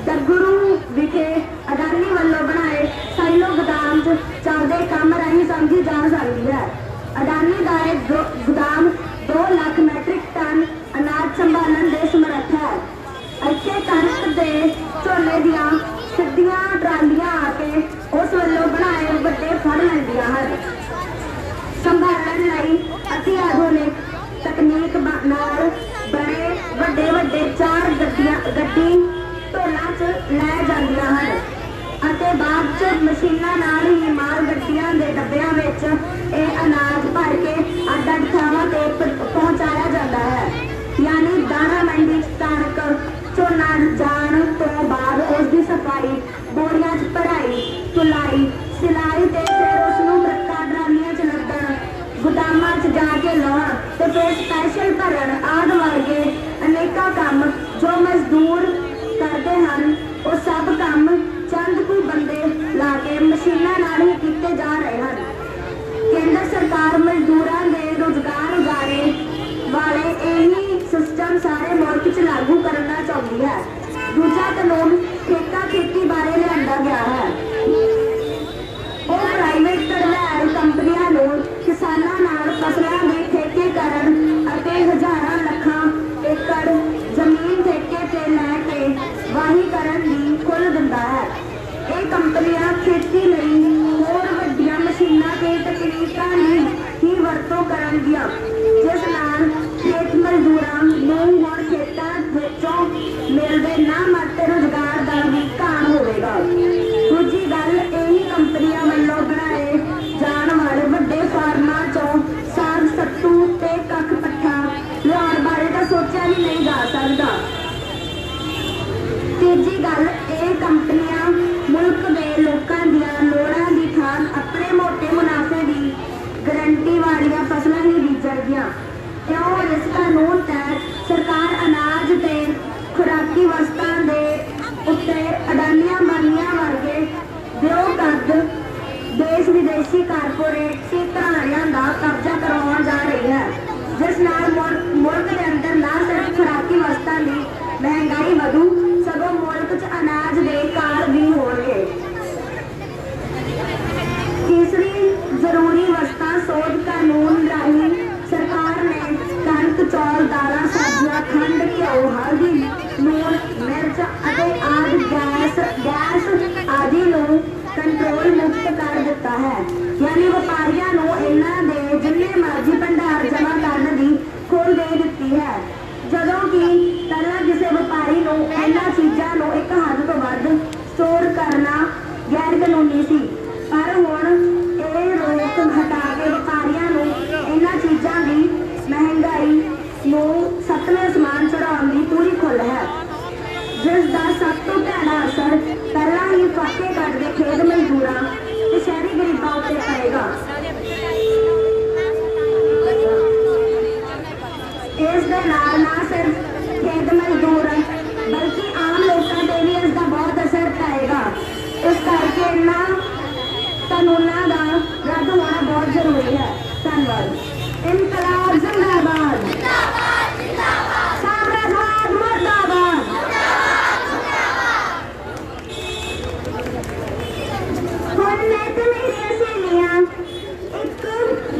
ਦਗਰੂ ਵਿਖੇ ਅਡਾਨੀ ਵੱਲੋਂ ਬਣਾਏ ਸਾਈਲੋ ਗੋਦਾਮ 'ਚ ਚੱਲਦੇ ਕੰਮ ਰਾਹੀਂ ਸਮਝੀ ਜਾ ਸਕਦੀ ਹੈ। ਅਡਾਨੀ ਦਾ ਇਹ ਗੋਦਾਮ 2 ਲੱਖ ਮੈਟ੍ਰਿਕ ਟਨ ਅਨਾਜ ਸੰਭਾਲਣ ਦੇ ਸਮਰੱਥ ਹੈ। ਇੱਥੇ ਕਣਕ ਦੇ ਝੋਨੇ ਦੀਆਂ ਸਿੱਧੀਆਂ ਟਰਾਲੀਆਂ ਆ ਕੇ ਉਸ ਵੱਲੋਂ ਬਣਾਏ ਵੱਡੇ ਫੜ ਲੈਂਦੀਆਂ ਹਨ। ਸੰਭਾਲਣ ਲਈ ਅਤੀ ਆਧੁਨਿਕ ਤਕਨੀਕ ਨਾਲ ਬਣੇ ਵੱਡੇ 4 ਗੱਡੀ ਢੋਲਾਂ 'ਚ ਲੈ ਜਾਂਦੀਆਂ ਹਨ ਅਤੇ ਬਾਅਦ 'ਚ ਮਸ਼ੀਨਾਂ ਨਾਲ ਹੀ ਮਾਲ ਗੱਡੀਆਂ ਦੇ ਡੱਬਿਆਂ ਵਿੱਚ ਇਹ ਅਨਾਜ ਭਰ ਕੇ ਅੱਡ-ਅੱਡ ਥਾਵਾਂ ਤੇ ਪਹੁੰਚਾਇਆ ਜਾਂਦਾ ਹੈ। ਯਾਨੀ ਦਾਣਾ ਮੰਡੀ 'ਚ ਕਣਕ ਝੋਨਾ ਜਾਣ ਤੋਂ ਬਾਅਦ ਉਸ ਦੀ ਸਫਾਈ, ਬੋਰੀਆਂ 'ਚ ਭਰਾਈ, ਧੁਲਾਈ, ਸਿਲਾਈ ਤੇ ਫਿਰ ਉਸ ਨੂੰ ਟਰੱਕਾਂ ਟਰਾਲੀਆਂ 'ਚ ਲੱਦਣ, ਗੋਦਾਮਾਂ 'ਚ ਜਾ ਕੇ ਲਾਉਣ ਤੇ ਫਿਰ ਸਪੈਸ਼ਲ ਭਰਨ ਆਦਿ ਵਰਗੇ ਅਨੇਕਾਂ ਕੰਮ ਜੋ ਮਜ਼ਦੂਰ ਕਰਦੇ ਹਨ, ਉਹ ਸਭ ਕੰਮ ਚੰਦ ਕੁ ਬੰਦੇ ਲਾ ਕੇ ਮਸ਼ੀਨਾਂ ਨਾਲ ਹੀ ਕੀਤੇ ਜਾ ਰਹੇ ਹਨ। ਕੇਂਦਰ ਸਰਕਾਰ ਮਜ਼ਦੂਰਾਂ ਦੇ ਰੁਜ਼ਗਾਰ ਉਜਾਰੇ ਵਾਲੇ ਇਹੀ ਸਿਸਟਮ ਸਾਰੇ ਮੁਲਕ 'ਚ ਲਾਗੂ ਕਰਨਾ ਚਾਹੁੰਦੀ ਹੈ। ਦੂਜਾ ਕਾਨੂੰਨ ਠੇਕਾ ਖੇਤੀ ਬਾਰੇ ਲਿਆਂਦਾ ਗਿਆ ਹੈ। ਉਹ ਪ੍ਰਾਈਵੇਟ ਘੜਵੈਲ ਕੰਪਨੀਆਂ ਨੂੰ ਕਿਸਾਨਾਂ ਨਾਲ ਫਸਲਾਂ ਦੇ ਠੇਕੇ ਕਰਨ ਅਤੇ ਹਜ਼ਾਰਾਂ ਲੱਖਾਂ ਏਕੜ ਜ਼ਮੀਨ ਠੇਕੇ ਤੇ ਲੈ ਕੇ ਵਾਹੀ ਕਰਨ ਦੀ ਖੁੱਲ੍ਹ ਦਿੰਦਾ ਹੈ। ਇਹ ਕੰਪਨੀਆਂ ਖੇਤੀ ਲਈ ਹੋਰ ਵੱਡੀਆਂ ਮਸ਼ੀਨਾਂ ਤੇ ਤਕਨੀਕਾਂ ਦੀ ਵਰਤੋਂ ਕਰਨਗੀਆਂ, ਜਿਸ ਨਾਲ ਖੇਤ ਮਜ਼ਦੂਰਾਂ ਨੂੰ ਹੁਣ ਖੇਤਾਂ ਵਿੱਚੋਂ ਮਿਲਦੇ ਨਾ ਮਾਤਰ ਰੁਜ਼ਗਾਰ ਦਾ ਵੀ ਘਾਣ ਹੋਵੇਗਾ। ਦੂਜੀ ਗੱਲ, ਇਹੀ ਕੰਪਨੀਆਂ ਵੱਲੋਂ ਬਣਾਏ ਜਾਣ ਵਾਲੇ ਵੱਡੇ ਫਾਰਮਾਂ 'ਚੋਂ ਸਾਗ ਸੱਤੂ ਤੇ ਕੱਖ ਪੱਠਾ ਲਿਆਉਣ ਬਾਰੇ ਤਾਂ ਸੋਚਿਆ ਹੀ ਨਹੀਂ ਜਾ ਸਕਦਾ। ਤੀਜੀ ਗੱਲ, ਇਹ ਕੰਪਨੀਆਂ ਮੁਲਕ ਦੇ ਲੋਕਾਂ ਦੀਆਂ ਲੋੜਾਂ ਦੀ ਥਾਂ ਆਪਣੇ ਮੋਟੇ ਮੁਨਾਫੇ ਦੀ ਗਰੰਟੀ ਵਾਲੀਆਂ ਫਸਲਾਂ ਹੀ ਬੀਜਣਗੀਆਂ। ਇਉਂ ਇਸ ਕਾਨੂੰਨ ਤਹਿਤ ਸਰਕਾਰ ਅਨਾਜ ਤੇ ਖੁਰਾਕੀ ਵਸਤਾਂ ਦੇ ਉੱਤੇ ਅਡਾਨੀਆਂ ਮਾਨੀਆਂ ਵਰਗੇ ਦਿਓਗੱਦ ਦੇਸ਼ ਵਿਦੇਸ਼ੀ ਕਾਰਪੋਰੇਟ ਘਰਾਣਿਆਂ ਦਾ ਕਬਜ਼ਾ ਕਰਵਾਉਣ ਜਾ ਰਹੀ ਹੈ, ਜਿਸ ਨਾਲ ਮੁਲਕ ਦੇ ਅੰਦਰ ਨਾ ਸਿਰਫ ਖੁਰਾਕੀ ਵਸਤਾਂ ਦੀ ਮਹਿੰਗਾਈ ਵਧੂ, ਸਗੋਂ ਮੁਲਕ 'ਚ ਅਨਾਜ ਦੇ ਕਾਲ ਵੀ ਹੋਣਗੇ। ਤੀਸਰੀ ਜ਼ਰੂਰੀ ਵਸਤਾਂ ਸੋਧ ਕਾਨੂੰਨ ਰਾਹੀਂ ਸਰਕਾਰ ਨੇ ਕਣਕ, ਚੌਲ, ਦਾਲਾਂ, ਸਬਜ਼ੀਆਂ, ਖੰਡ, ਘਿਓ, ਹਲਦੀ, ਲੂਣ, ਮਿਰਚ ਅਤੇ ਗੈਸ ਆਦਿ ਨੂੰ ਕੰਟਰੋਲ ਮੁਕਤ ਕਰ ਦਿੱਤਾ ਹੈ। ਯਾਨੀ ਨੇ ਜਿੰਨੇ ਮਰਜ਼ੀ ਭੰਡਾਰ ਜਮ੍ਹਾਂ ਕਰਨ ਦੀ ਖੋਲ੍ਹ ਦੇ ਦਿੱਤੀ ਹੈ, ਜਦੋਂ ਕਿ ਪਹਿਲਾਂ ਕਿਸੇ ਵਪਾਰੀ ਨੂੰ ਇਹਨਾਂ ਚੀਜ਼ਾਂ ਨੂੰ ਇੱਕ ਹੱਦ ਤੋਂ ਵੱਧ ਸਟੋਰ ਕਰਨਾ ਗੈਰ ਕਾਨੂੰਨੀ ਸੀ। ਪਰ ਹੁਣ ਇਹ ਰੋਕ ਹਟਾ ਕੇ ਵਪਾਰੀਆਂ ਨੂੰ ਇਹਨਾਂ ਚੀਜ਼ਾਂ ਦੀ ਮਹਿੰਗਾਈ ਨੂੰ ਸੱਤਵੇਂ ਅਸਮਾਨ ਚੜ੍ਹਾਉਣ ਦੀ ਪੂਰੀ ਖੁੱਲ੍ਹ ਹੈ, ਜਿਸ ਦਾ ਸਭ ਤੋਂ ਭੈੜਾ ਅਸਰ ਪਹਿਲਾਂ ਹੀ ਫਤਿਹਗੜ੍ਹ ਦੇ ਖੇਤ ਮਜ਼ਦੂਰਾਂ ਤੇ ਸ਼ਹਿਰੀ ਗਰੀਬਾਂ ਉੱਤੇ ਪਏਗਾ। ਇਸ ਦੇ ਨਾਲ ਨਾ ਸਿਰਫ ਖੇਤ ਮਜ਼ਦੂਰ ਬਲਕਿ ਆਮ ਲੋਕਾਂ ਤੇ ਵੀ ਇਸ ਦਾ ਬਹੁਤ ਅਸਰ ਪਏਗਾ। ਇਸ ਕਰਕੇ ਇਹਨਾਂ ਕਾਨੂੰਨਾਂ ਦਾ ਰੱਦ ਹੋਣਾ ਬਹੁਤ ਜ਼ਰੂਰੀ ਹੈ। ਧੰਨਵਾਦ। ਇਨਕਲਾਬ ਜ਼ਿੰਦਾਬਾਦ, ਸਾਮਰਾਜਵਾਦ ਮੁਰਦਾਬਾਦ। ਹੁਣ ਮੈਂ ਤੇ ਮੇਰੀਆਂ ਸਹੇਲੀਆਂ ਇੱਕ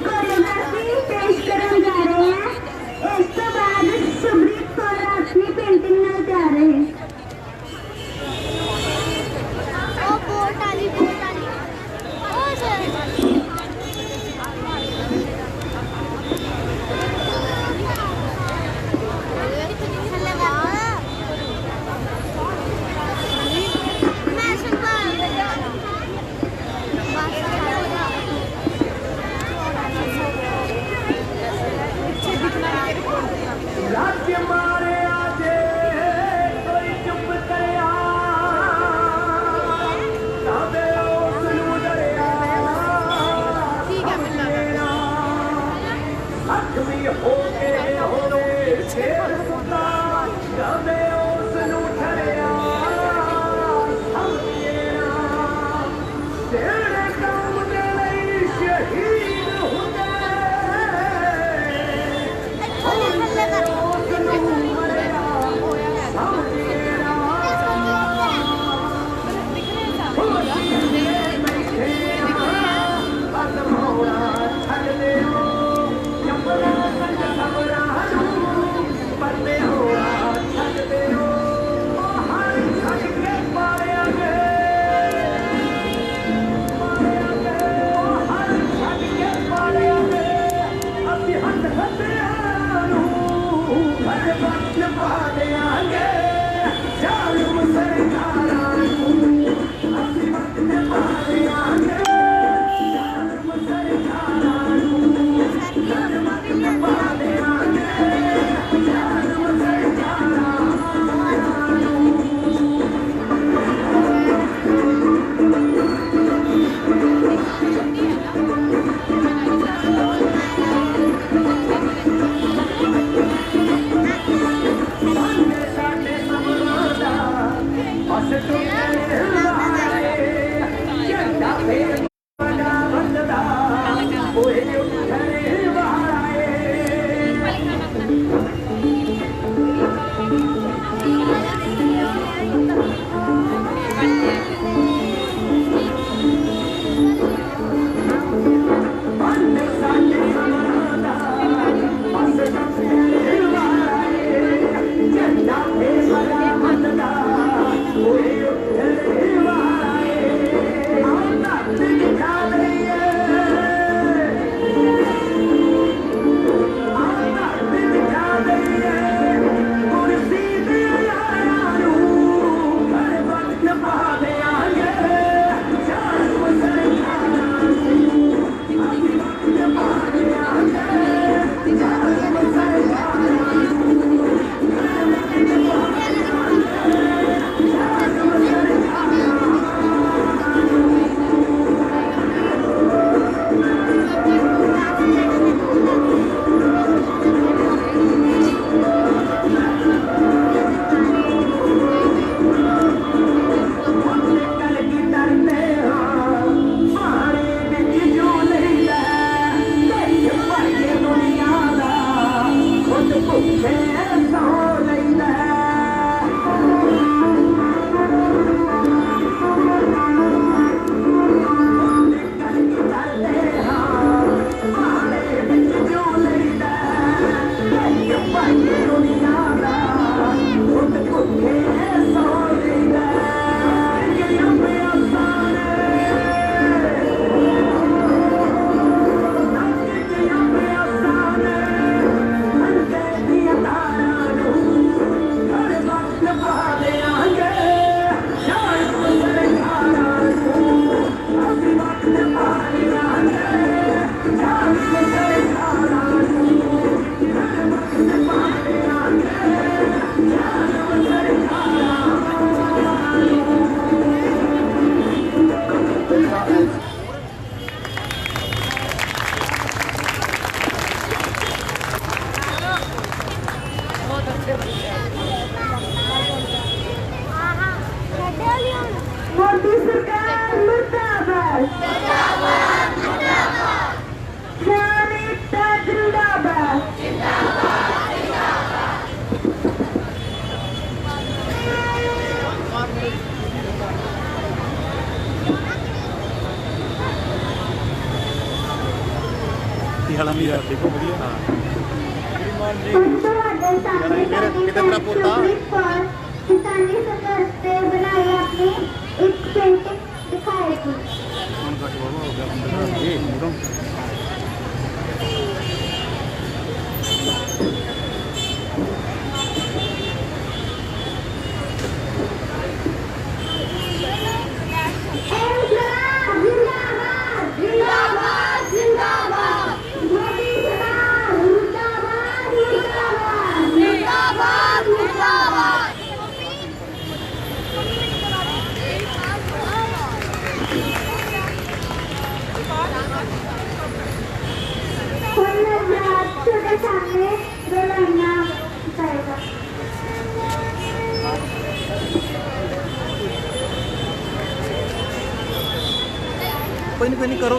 ਕੋਰੀਓਗ੍ਰਾਫੀ ਪੇਸ਼ ਕਰਨ ਜਾ ਰਹੇ ਹਾਂ। ਇਸ ਤੋਂ ਬਾਅਦ ਸੁਬਰੀਤ ਕੌਰ ਆਪਣੀ ਪੇਂਟਿੰਗ ਨਾਲ ਤਿਆਰ ਰਹੇ। ਕੀ ਹਾਲ ਆ ਮੀਰ ਠੀਕ ਹੋ ਵਧੀਆ ਹਾਂ ਤੁਹਾਡੇ ਸਾਹਮਣੇ ਕਿਤੇ ਤੇਰਾ ਪੋਤਾ ਕਿਸਾਨੀ ਸੰਘਰਸ਼ ਤੇ ਬਣਾਈ ਆਪਣੀ ਇੱਕ ਪੇਂਟਿੰਗ ਦਿਖਾਏਗੀ। ਹੁਣ ਘੱਟ ਬਾਬਾ ਹੋ ਗਿਆ ਬੰਦਾ ਇਹ ਮੂਰੋਂ छोटे सामने दो लाइना बताएगा। कोई नहीं करो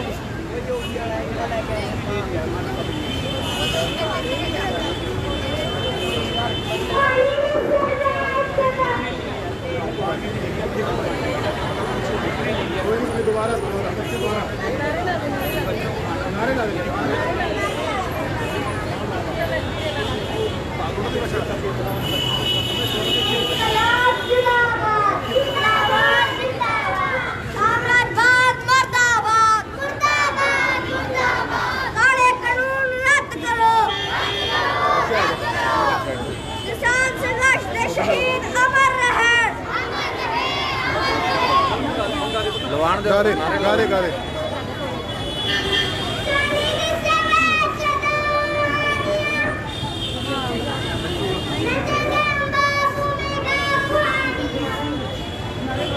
दोबारा नारे लगे लवान गारे गारे गारे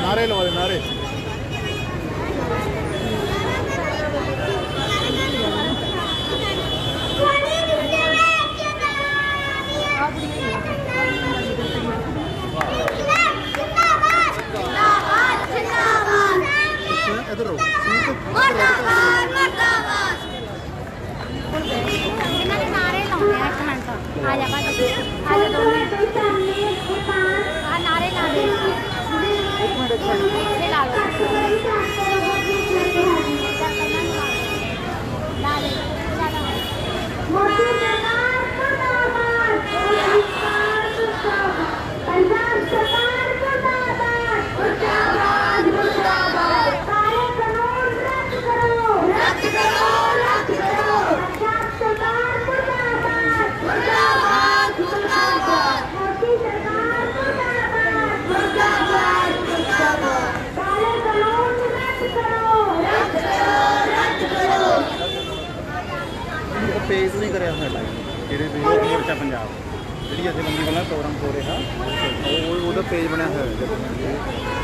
नारे लगा दे नारे इधर रो पेज नहीं करे साडा ਜਿਹੜੇ ਲੋਕ ਮੋਰਚਾ ਪੰਜਾਬ ਜਿਹੜੀ ਜਥੇਬੰਦੀ ਵੱਲੋਂ ਪ੍ਰੋਗਰਾਮ ਹੋ ਰਿਹਾ ਉਹ ਉਹਦਾ ਪੇਜ ਬਣਿਆ ਹੋਇਆ ਹੈ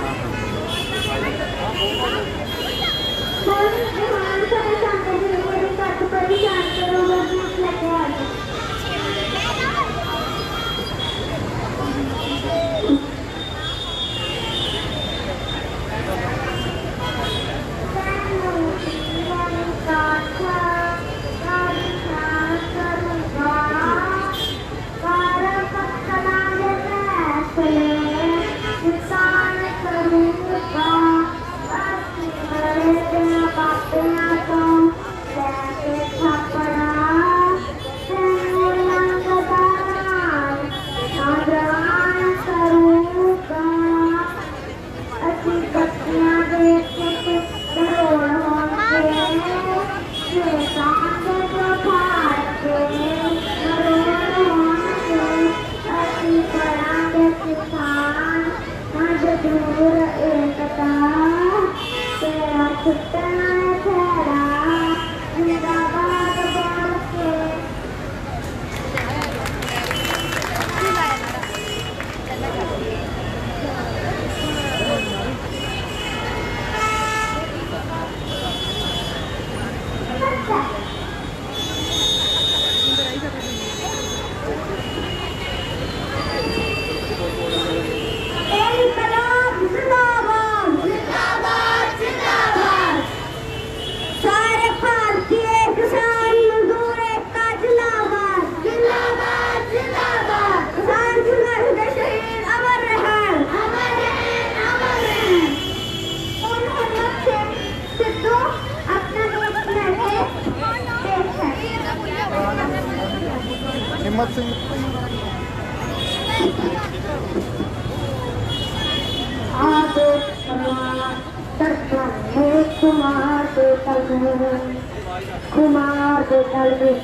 ਹਾਂ मोहम्मद सिंह कुमार के तल में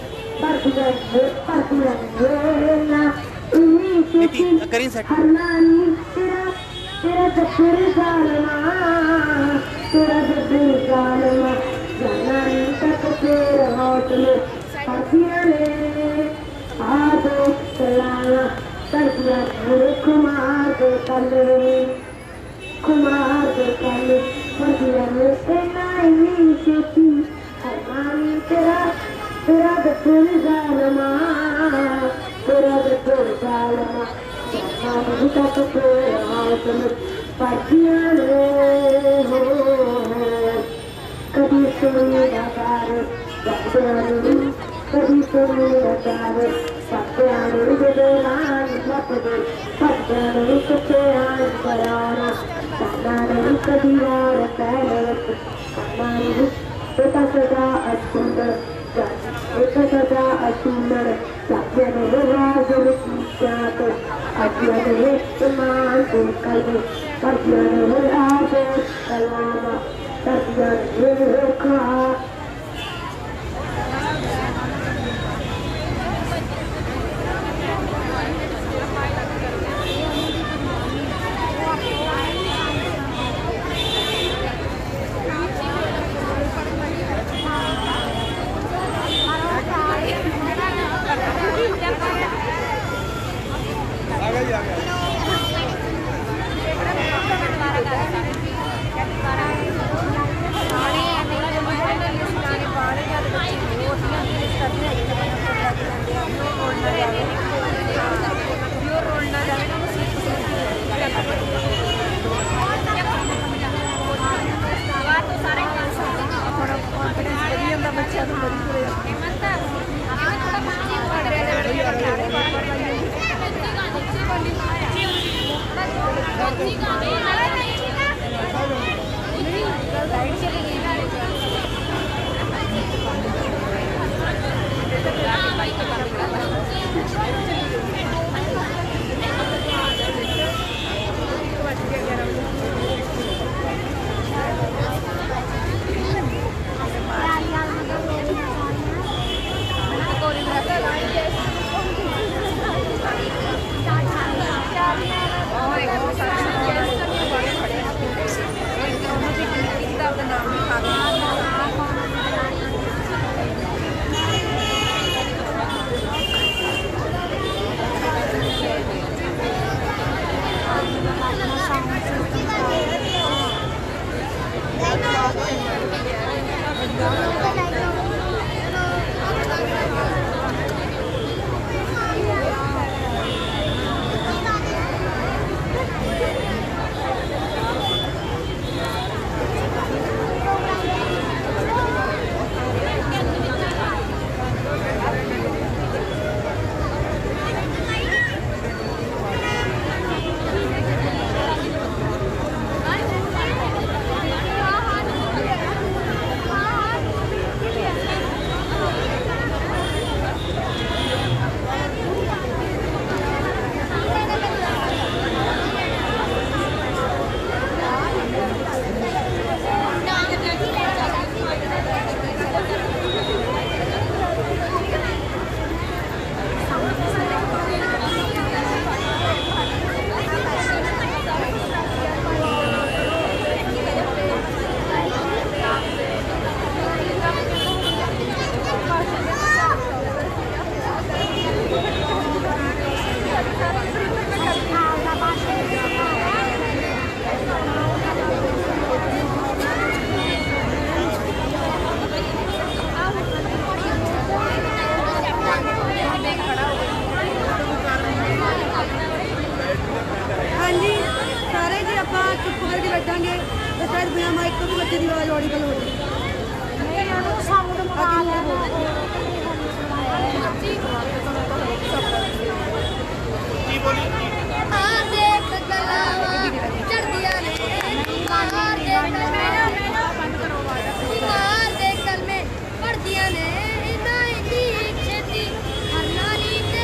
करीं सेट हरनानी तेरा दफ्तर जालमा तेरा दफ्तर जालमा जानानी तक तेरे हाथ में पर्दियां ले आदो चलाना सर्दियां मेरे कुमार के तल पर्दियां में नाई खेती हरनानी तेरा दफ्तर जालमा तेरा दफ्तर जालमा जानानी तक तेरे हाथ में पर्दियां ले कभी सुनिएगा प्यारे कभी सुनिएगा प्यारे सत्यानी बेदानी लपदे सत्यानी कच्चे आन कराना सत्यानी कभी और पहले सत्यानी एक सदा असुंदर एक सदा असुंदर सत्यानी राजुल की जात अज्ञानी ईमान को कल्बे सत्यानी राजो कलामा सत्यानी रेखा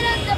तेरा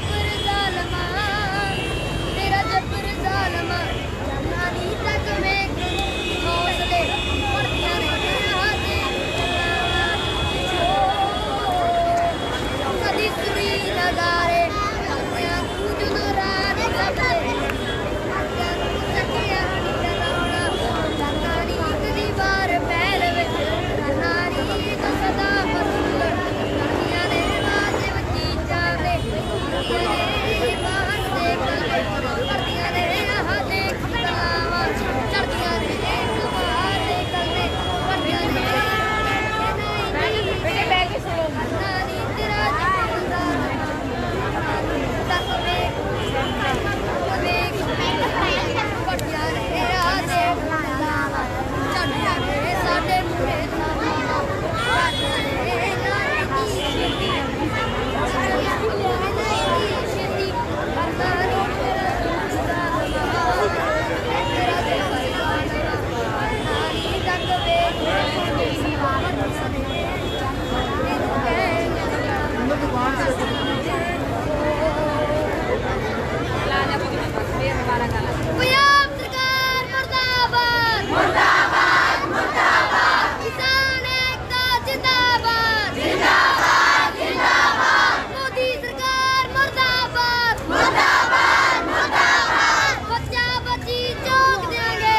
ਪੰਜਾਬ ਸਰਕਾਰ ਮੁਰਦਾਬਾਦ ਮੁਰਦਾਬਾਦ ਮੁਰਦਾਬਾਦ ਕਿਸਾਨ ਏਕਤਾ ਜਿੰਦਾਬਾਦ ਜਿੰਦਾਬਾਦ ਜਿੰਦਾਬਾਦ ਮੋਦੀ ਸਰਕਾਰ ਮੁਰਦਾਬਾਦ ਮੁਰਦਾਬਾਦ ਮੁਰਦਾਬਾਦ ਬੱਚਾ ਬੱਚੀ ਚੌਕ ਦੇਾਂਗੇ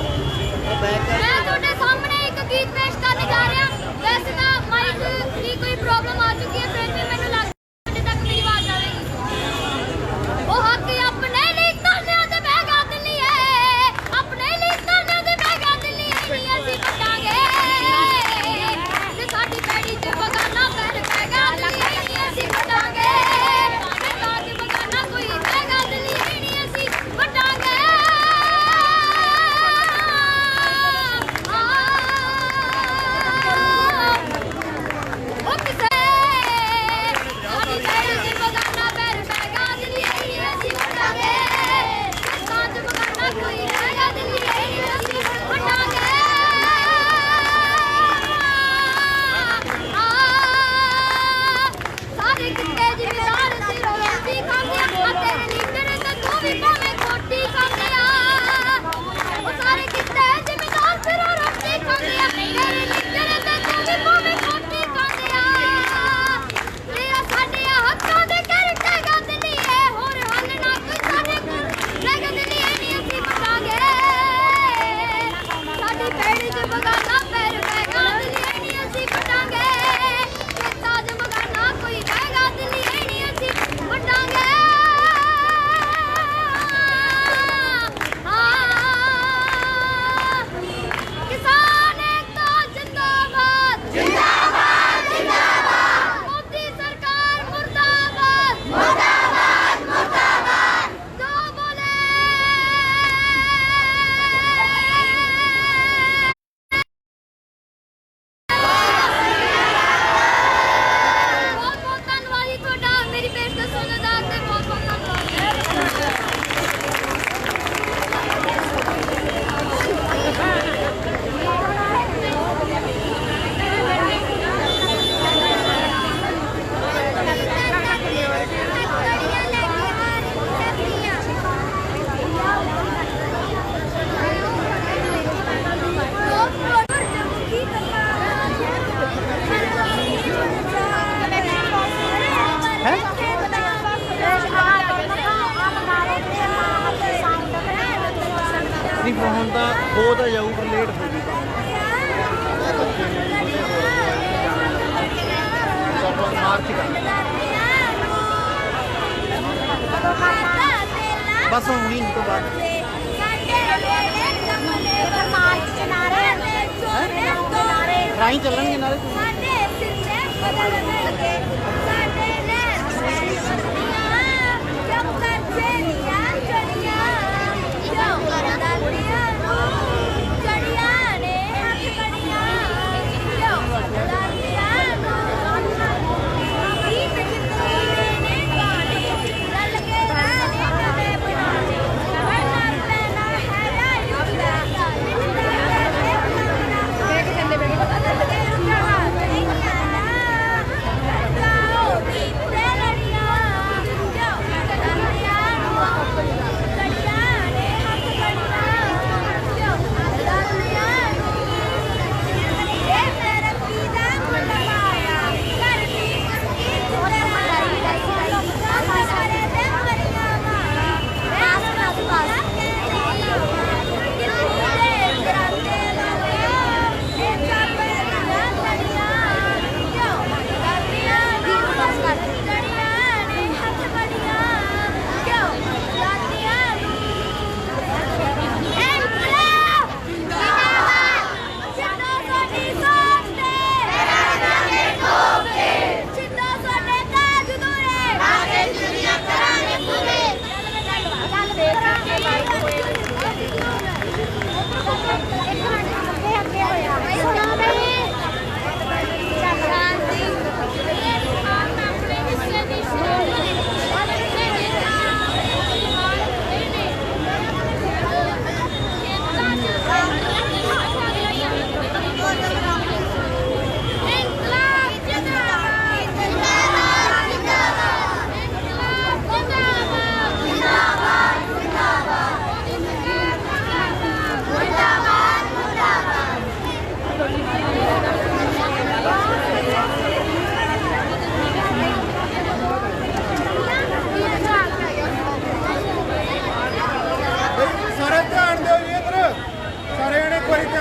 मैं ਤੁਹਾਡੇ ਸਾਹਮਣੇ ਇੱਕ ਗੀਤ ਪੇਸ਼ ਕਰਨ ਜਾ ਰਿਹਾ ਵੈਸੇ ਤਾਂ ਮਾਈਕ ਦੀ ਕੋਈ ਪ੍ਰੋਬਲਮ ਆ ਚੁੱਕੀ ਹੈ ਫਿਰ ਵੀ ਮੈਨੂੰ ਲੱਗਦਾ ਤੁਹਾਡੇ ਤੱਕ ਮੇਰੀ ਆਵਾਜ਼ ਆਵੇਗੀ ਉਹ ਹੱਕ ਆਪਣੇ ਲਈ ਤਰਨਿਆਂ ਤੇ ਬਹਿਗਾ ਦਿੱਲੀ ਹੈ ਆਪਣੇ ਲਈ ਤਰਨਿਆਂ ਤੇ ਬਹਿਗਾ ਦਿੱਲੀ ਹੈ ਨਹੀਂ ਅਸੀਂ ਪਟਾਂਗੇ ਤੇ ਸਾਡੀ ਪੈੜੀ ਤੇ ਬਗਾਨਾ ਪੈਰ ਪੈਗਾ ਦਿੱਲੀ ਹੈ ਨਹੀਂ ਅਸੀਂ ਪਟਾਂਗੇ ਤੇ ਸਾਡੀ ਬਗਾਨਾ ਕੋਈ ਪੈਗਾ ਦਿੱਲੀ ਹੈ ਨਹੀਂ ਅਸੀਂ ਪਟਾਂਗੇ ਉਹ ਕਿਸੇ ਸਾਡੀ ਪੈੜੀ ਤੇ ਬਗਾਨਾ ਪੈਰ ਪੈਗਾ ਦਿੱਲੀ ਹੈ ਨਹੀਂ ਅਸੀਂ ਪਟਾਂਗੇ ਸਾਡੀ ਬਗਾਨਾ ਕੋਈ ਪੈਗਾ ਦਿੱਲੀ ਹੈ ਨਹੀਂ ਅਸੀਂ ਪਟਾਂਗੇ ਸਾਰੇ ਕਿੱਤੇ ਜ਼ਿਮੀਦਾਰ ਸਿਰੋਂ ਰੋਟੀ ਖਾਂਦੇ ਆ ਤੇਰੇ ਲੀਡਰ ਤੇ ਤੂੰ ਵੀ ਭਾਵੇਂ ਖੋਟੀ ਖਾਂਦੇ ਆ ਉਹ ਸਾਰੇ ਕਿੱਤੇ ਜ਼ਿਮੀਦਾਰ ਸਿਰੋਂ ਰੋਟੀ ਖਾਂਦੇ ਆ ਤੇਰੇ ਲੀਡਰ ਤੇ ਤੂੰ ਵੀ ਭਾਵੇਂ ਖੋਟੀ ਖਾਂਦੇ ਆ ਤੇਰਾ ਸਾਡੇ ਹੱਕਾਂ ਦੇ ਕਰਕੇ ਗੱਲ ਨਹੀਂ ਹੈ ਹੋਰ ਹੱਲ ਨਾ ਕੋਈ ਸਾਡੇ ਕੋਲ ਰਹਿ ਗੱਲ ਨਹੀਂ ਹੈ ਨਹੀਂ ਅਸੀਂ ਪਟਾਂਗੇ ਸਾਡੀ ਪੈੜੀ ਤੇ ਬਗਾਨਾ ਪੈਰ ਪੈਗਾ ਦਿੱਲੀ ਹੈ ਨਹੀਂ ਅਸੀਂ ਪਟਾਂਗੇ ਖੇਤਾਂ 'ਚ ਬਗਾਨਾ ਕੋਈ ਰਹਿਗਾ ਦਿੱਲੀ ਹੈ ਨਹੀਂ ਅਸੀਂ ਪਟਾਂਗੇ ਕਿਸਾਨ ਏਕਤਾ ਜਿੰਦਾਬਾਦ ਜਿੰਦਾਬਾਦ ਜਿੰਦਾਬਾਦ ਮੋਦੀ ਸਰਕਾਰ ਮੁਰਦਾਬਾਦ ਮੁਰਦਾਬਾਦ ਮੁਰਦਾਬਾਦ ਜੋ ਬੋਲੇ ਬਹੁਤ ਬਹੁਤ ਧੰਨਵਾਦ ਜੀ ਤੁਹਾਡਾ ਮੇਰੀ ਪੇਸ਼ਕਸ਼ ਸੁਣਨ ਦਾ ਤੇ ਬਹੁਤ ਬਹੁਤ नहीं फोन तो हो तो जाऊ पर लेट हो गई मार्च का बस होनी तो बात राही चलेंगे नारे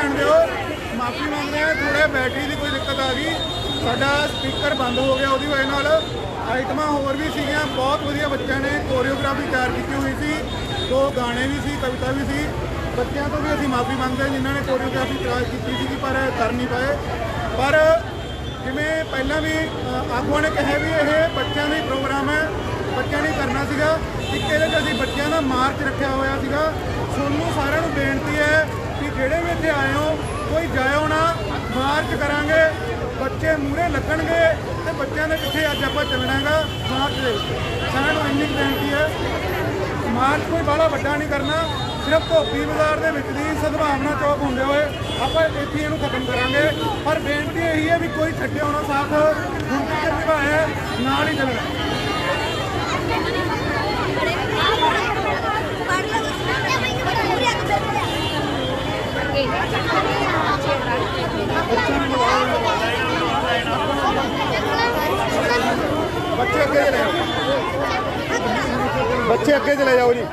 ਧਿਆਨ ਦਿਓ। ਮਾਫੀ ਮੰਗਦੇ ਹਾਂ, ਥੋੜ੍ਹਾ ਬੈਟਰੀ ਦੀ ਕੋਈ ਦਿੱਕਤ ਆ ਗਈ, ਸਾਡਾ ਸਪੀਕਰ ਬੰਦ ਹੋ ਗਿਆ, ਉਹਦੀ ਵਜ੍ਹਾ ਨਾਲ ਆਈਟਮਾਂ ਹੋਰ ਵੀ ਸੀਗੀਆਂ। ਬਹੁਤ ਵਧੀਆ ਬੱਚਿਆਂ ਨੇ ਕੋਰੀਓਗ੍ਰਾਫੀ ਤਿਆਰ ਕੀਤੀ ਹੋਈ ਸੀ, 2 ਗਾਣੇ ਵੀ ਸੀ, ਕਵਿਤਾ ਵੀ ਸੀ। ਬੱਚਿਆਂ ਤੋਂ ਵੀ ਅਸੀਂ ਮਾਫੀ ਮੰਗਦੇ ਹਾਂ ਜਿਨ੍ਹਾਂ ਨੇ ਕੋਰੀਓਗ੍ਰਾਫੀ ਤਿਆਰ ਕੀਤੀ ਸੀ ਪਰ ਕਰ ਨਹੀਂ ਪਾਏ। ਪਰ ਜਿਵੇਂ ਪਹਿਲਾਂ ਵੀ ਆਗੂਆਂ ਨੇ ਕਿਹਾ ਵੀ ਇਹ ਬੱਚਿਆਂ ਦਾ ਹੀ ਪ੍ਰੋਗਰਾਮ ਹੈ, ਬੱਚਿਆਂ ਨੇ ਕਰਨਾ ਸੀਗਾ। ਇੱਕ ਇਹਦੇ 'ਚ ਅਸੀਂ ਬੱਚਿਆਂ ਦਾ ਮਾਰਚ ਰੱਖਿਆ ਹੋਇਆ ਸੀਗਾ। ਤੁਹਾਨੂੰ ਸਾਰਿਆਂ ਨੂੰ ਬੇਨਤੀ ਹੈ ਕਿ ਜਿਹੜੇ ਵੀ ਇੱਥੇ ਆਏ ਹੋ ਕੋਈ ਜਾਇਓ ਨਾ, ਮਾਰਚ ਕਰਾਂਗੇ, ਬੱਚੇ ਮੂਹਰੇ ਲੱਗਣਗੇ ਤੇ ਬੱਚਿਆਂ ਦੇ ਪਿੱਛੇ ਅੱਜ ਆਪਾਂ ਚੱਲਣਾ ਹੈਗਾ ਮਾਰਚ ਦੇ ਵਿੱਚ। ਸਾਰਿਆਂ ਨੂੰ ਇੰਨੀ ਬੇਨਤੀ ਹੈ, ਮਾਰਚ ਕੋਈ ਬਾਹਲਾ ਵੱਡਾ ਨਹੀਂ ਕਰਨਾ, ਸਿਰਫ ਧੋਬੀ ਬਾਜ਼ਾਰ ਦੇ ਵਿੱਚ ਦੀ ਸਦਭਾਵਨਾ ਚੌਕ ਹੁੰਦੇ ਹੋਏ ਆਪਾਂ ਇੱਥੇ ਇਹਨੂੰ ਖਤਮ ਕਰਾਂਗੇ। ਪਰ ਬੇਨਤੀ ਇਹੀ ਹੈ ਵੀ ਕੋਈ ਛੱਡਿਓ ਨਾ ਸਾਥ, ਹੁਣ ਤੱਕ ਨਿਭਾਇਆ ਨਾਲ ਹੀ ਚੱਲਣਾ। ਬੱਚੇ ਅੱਗੇ ਚਲੇ ਜਾਓ, ਬੱਚੇ ਅੱਗੇ ਚਲੇ ਜਾਓ ਜੀ।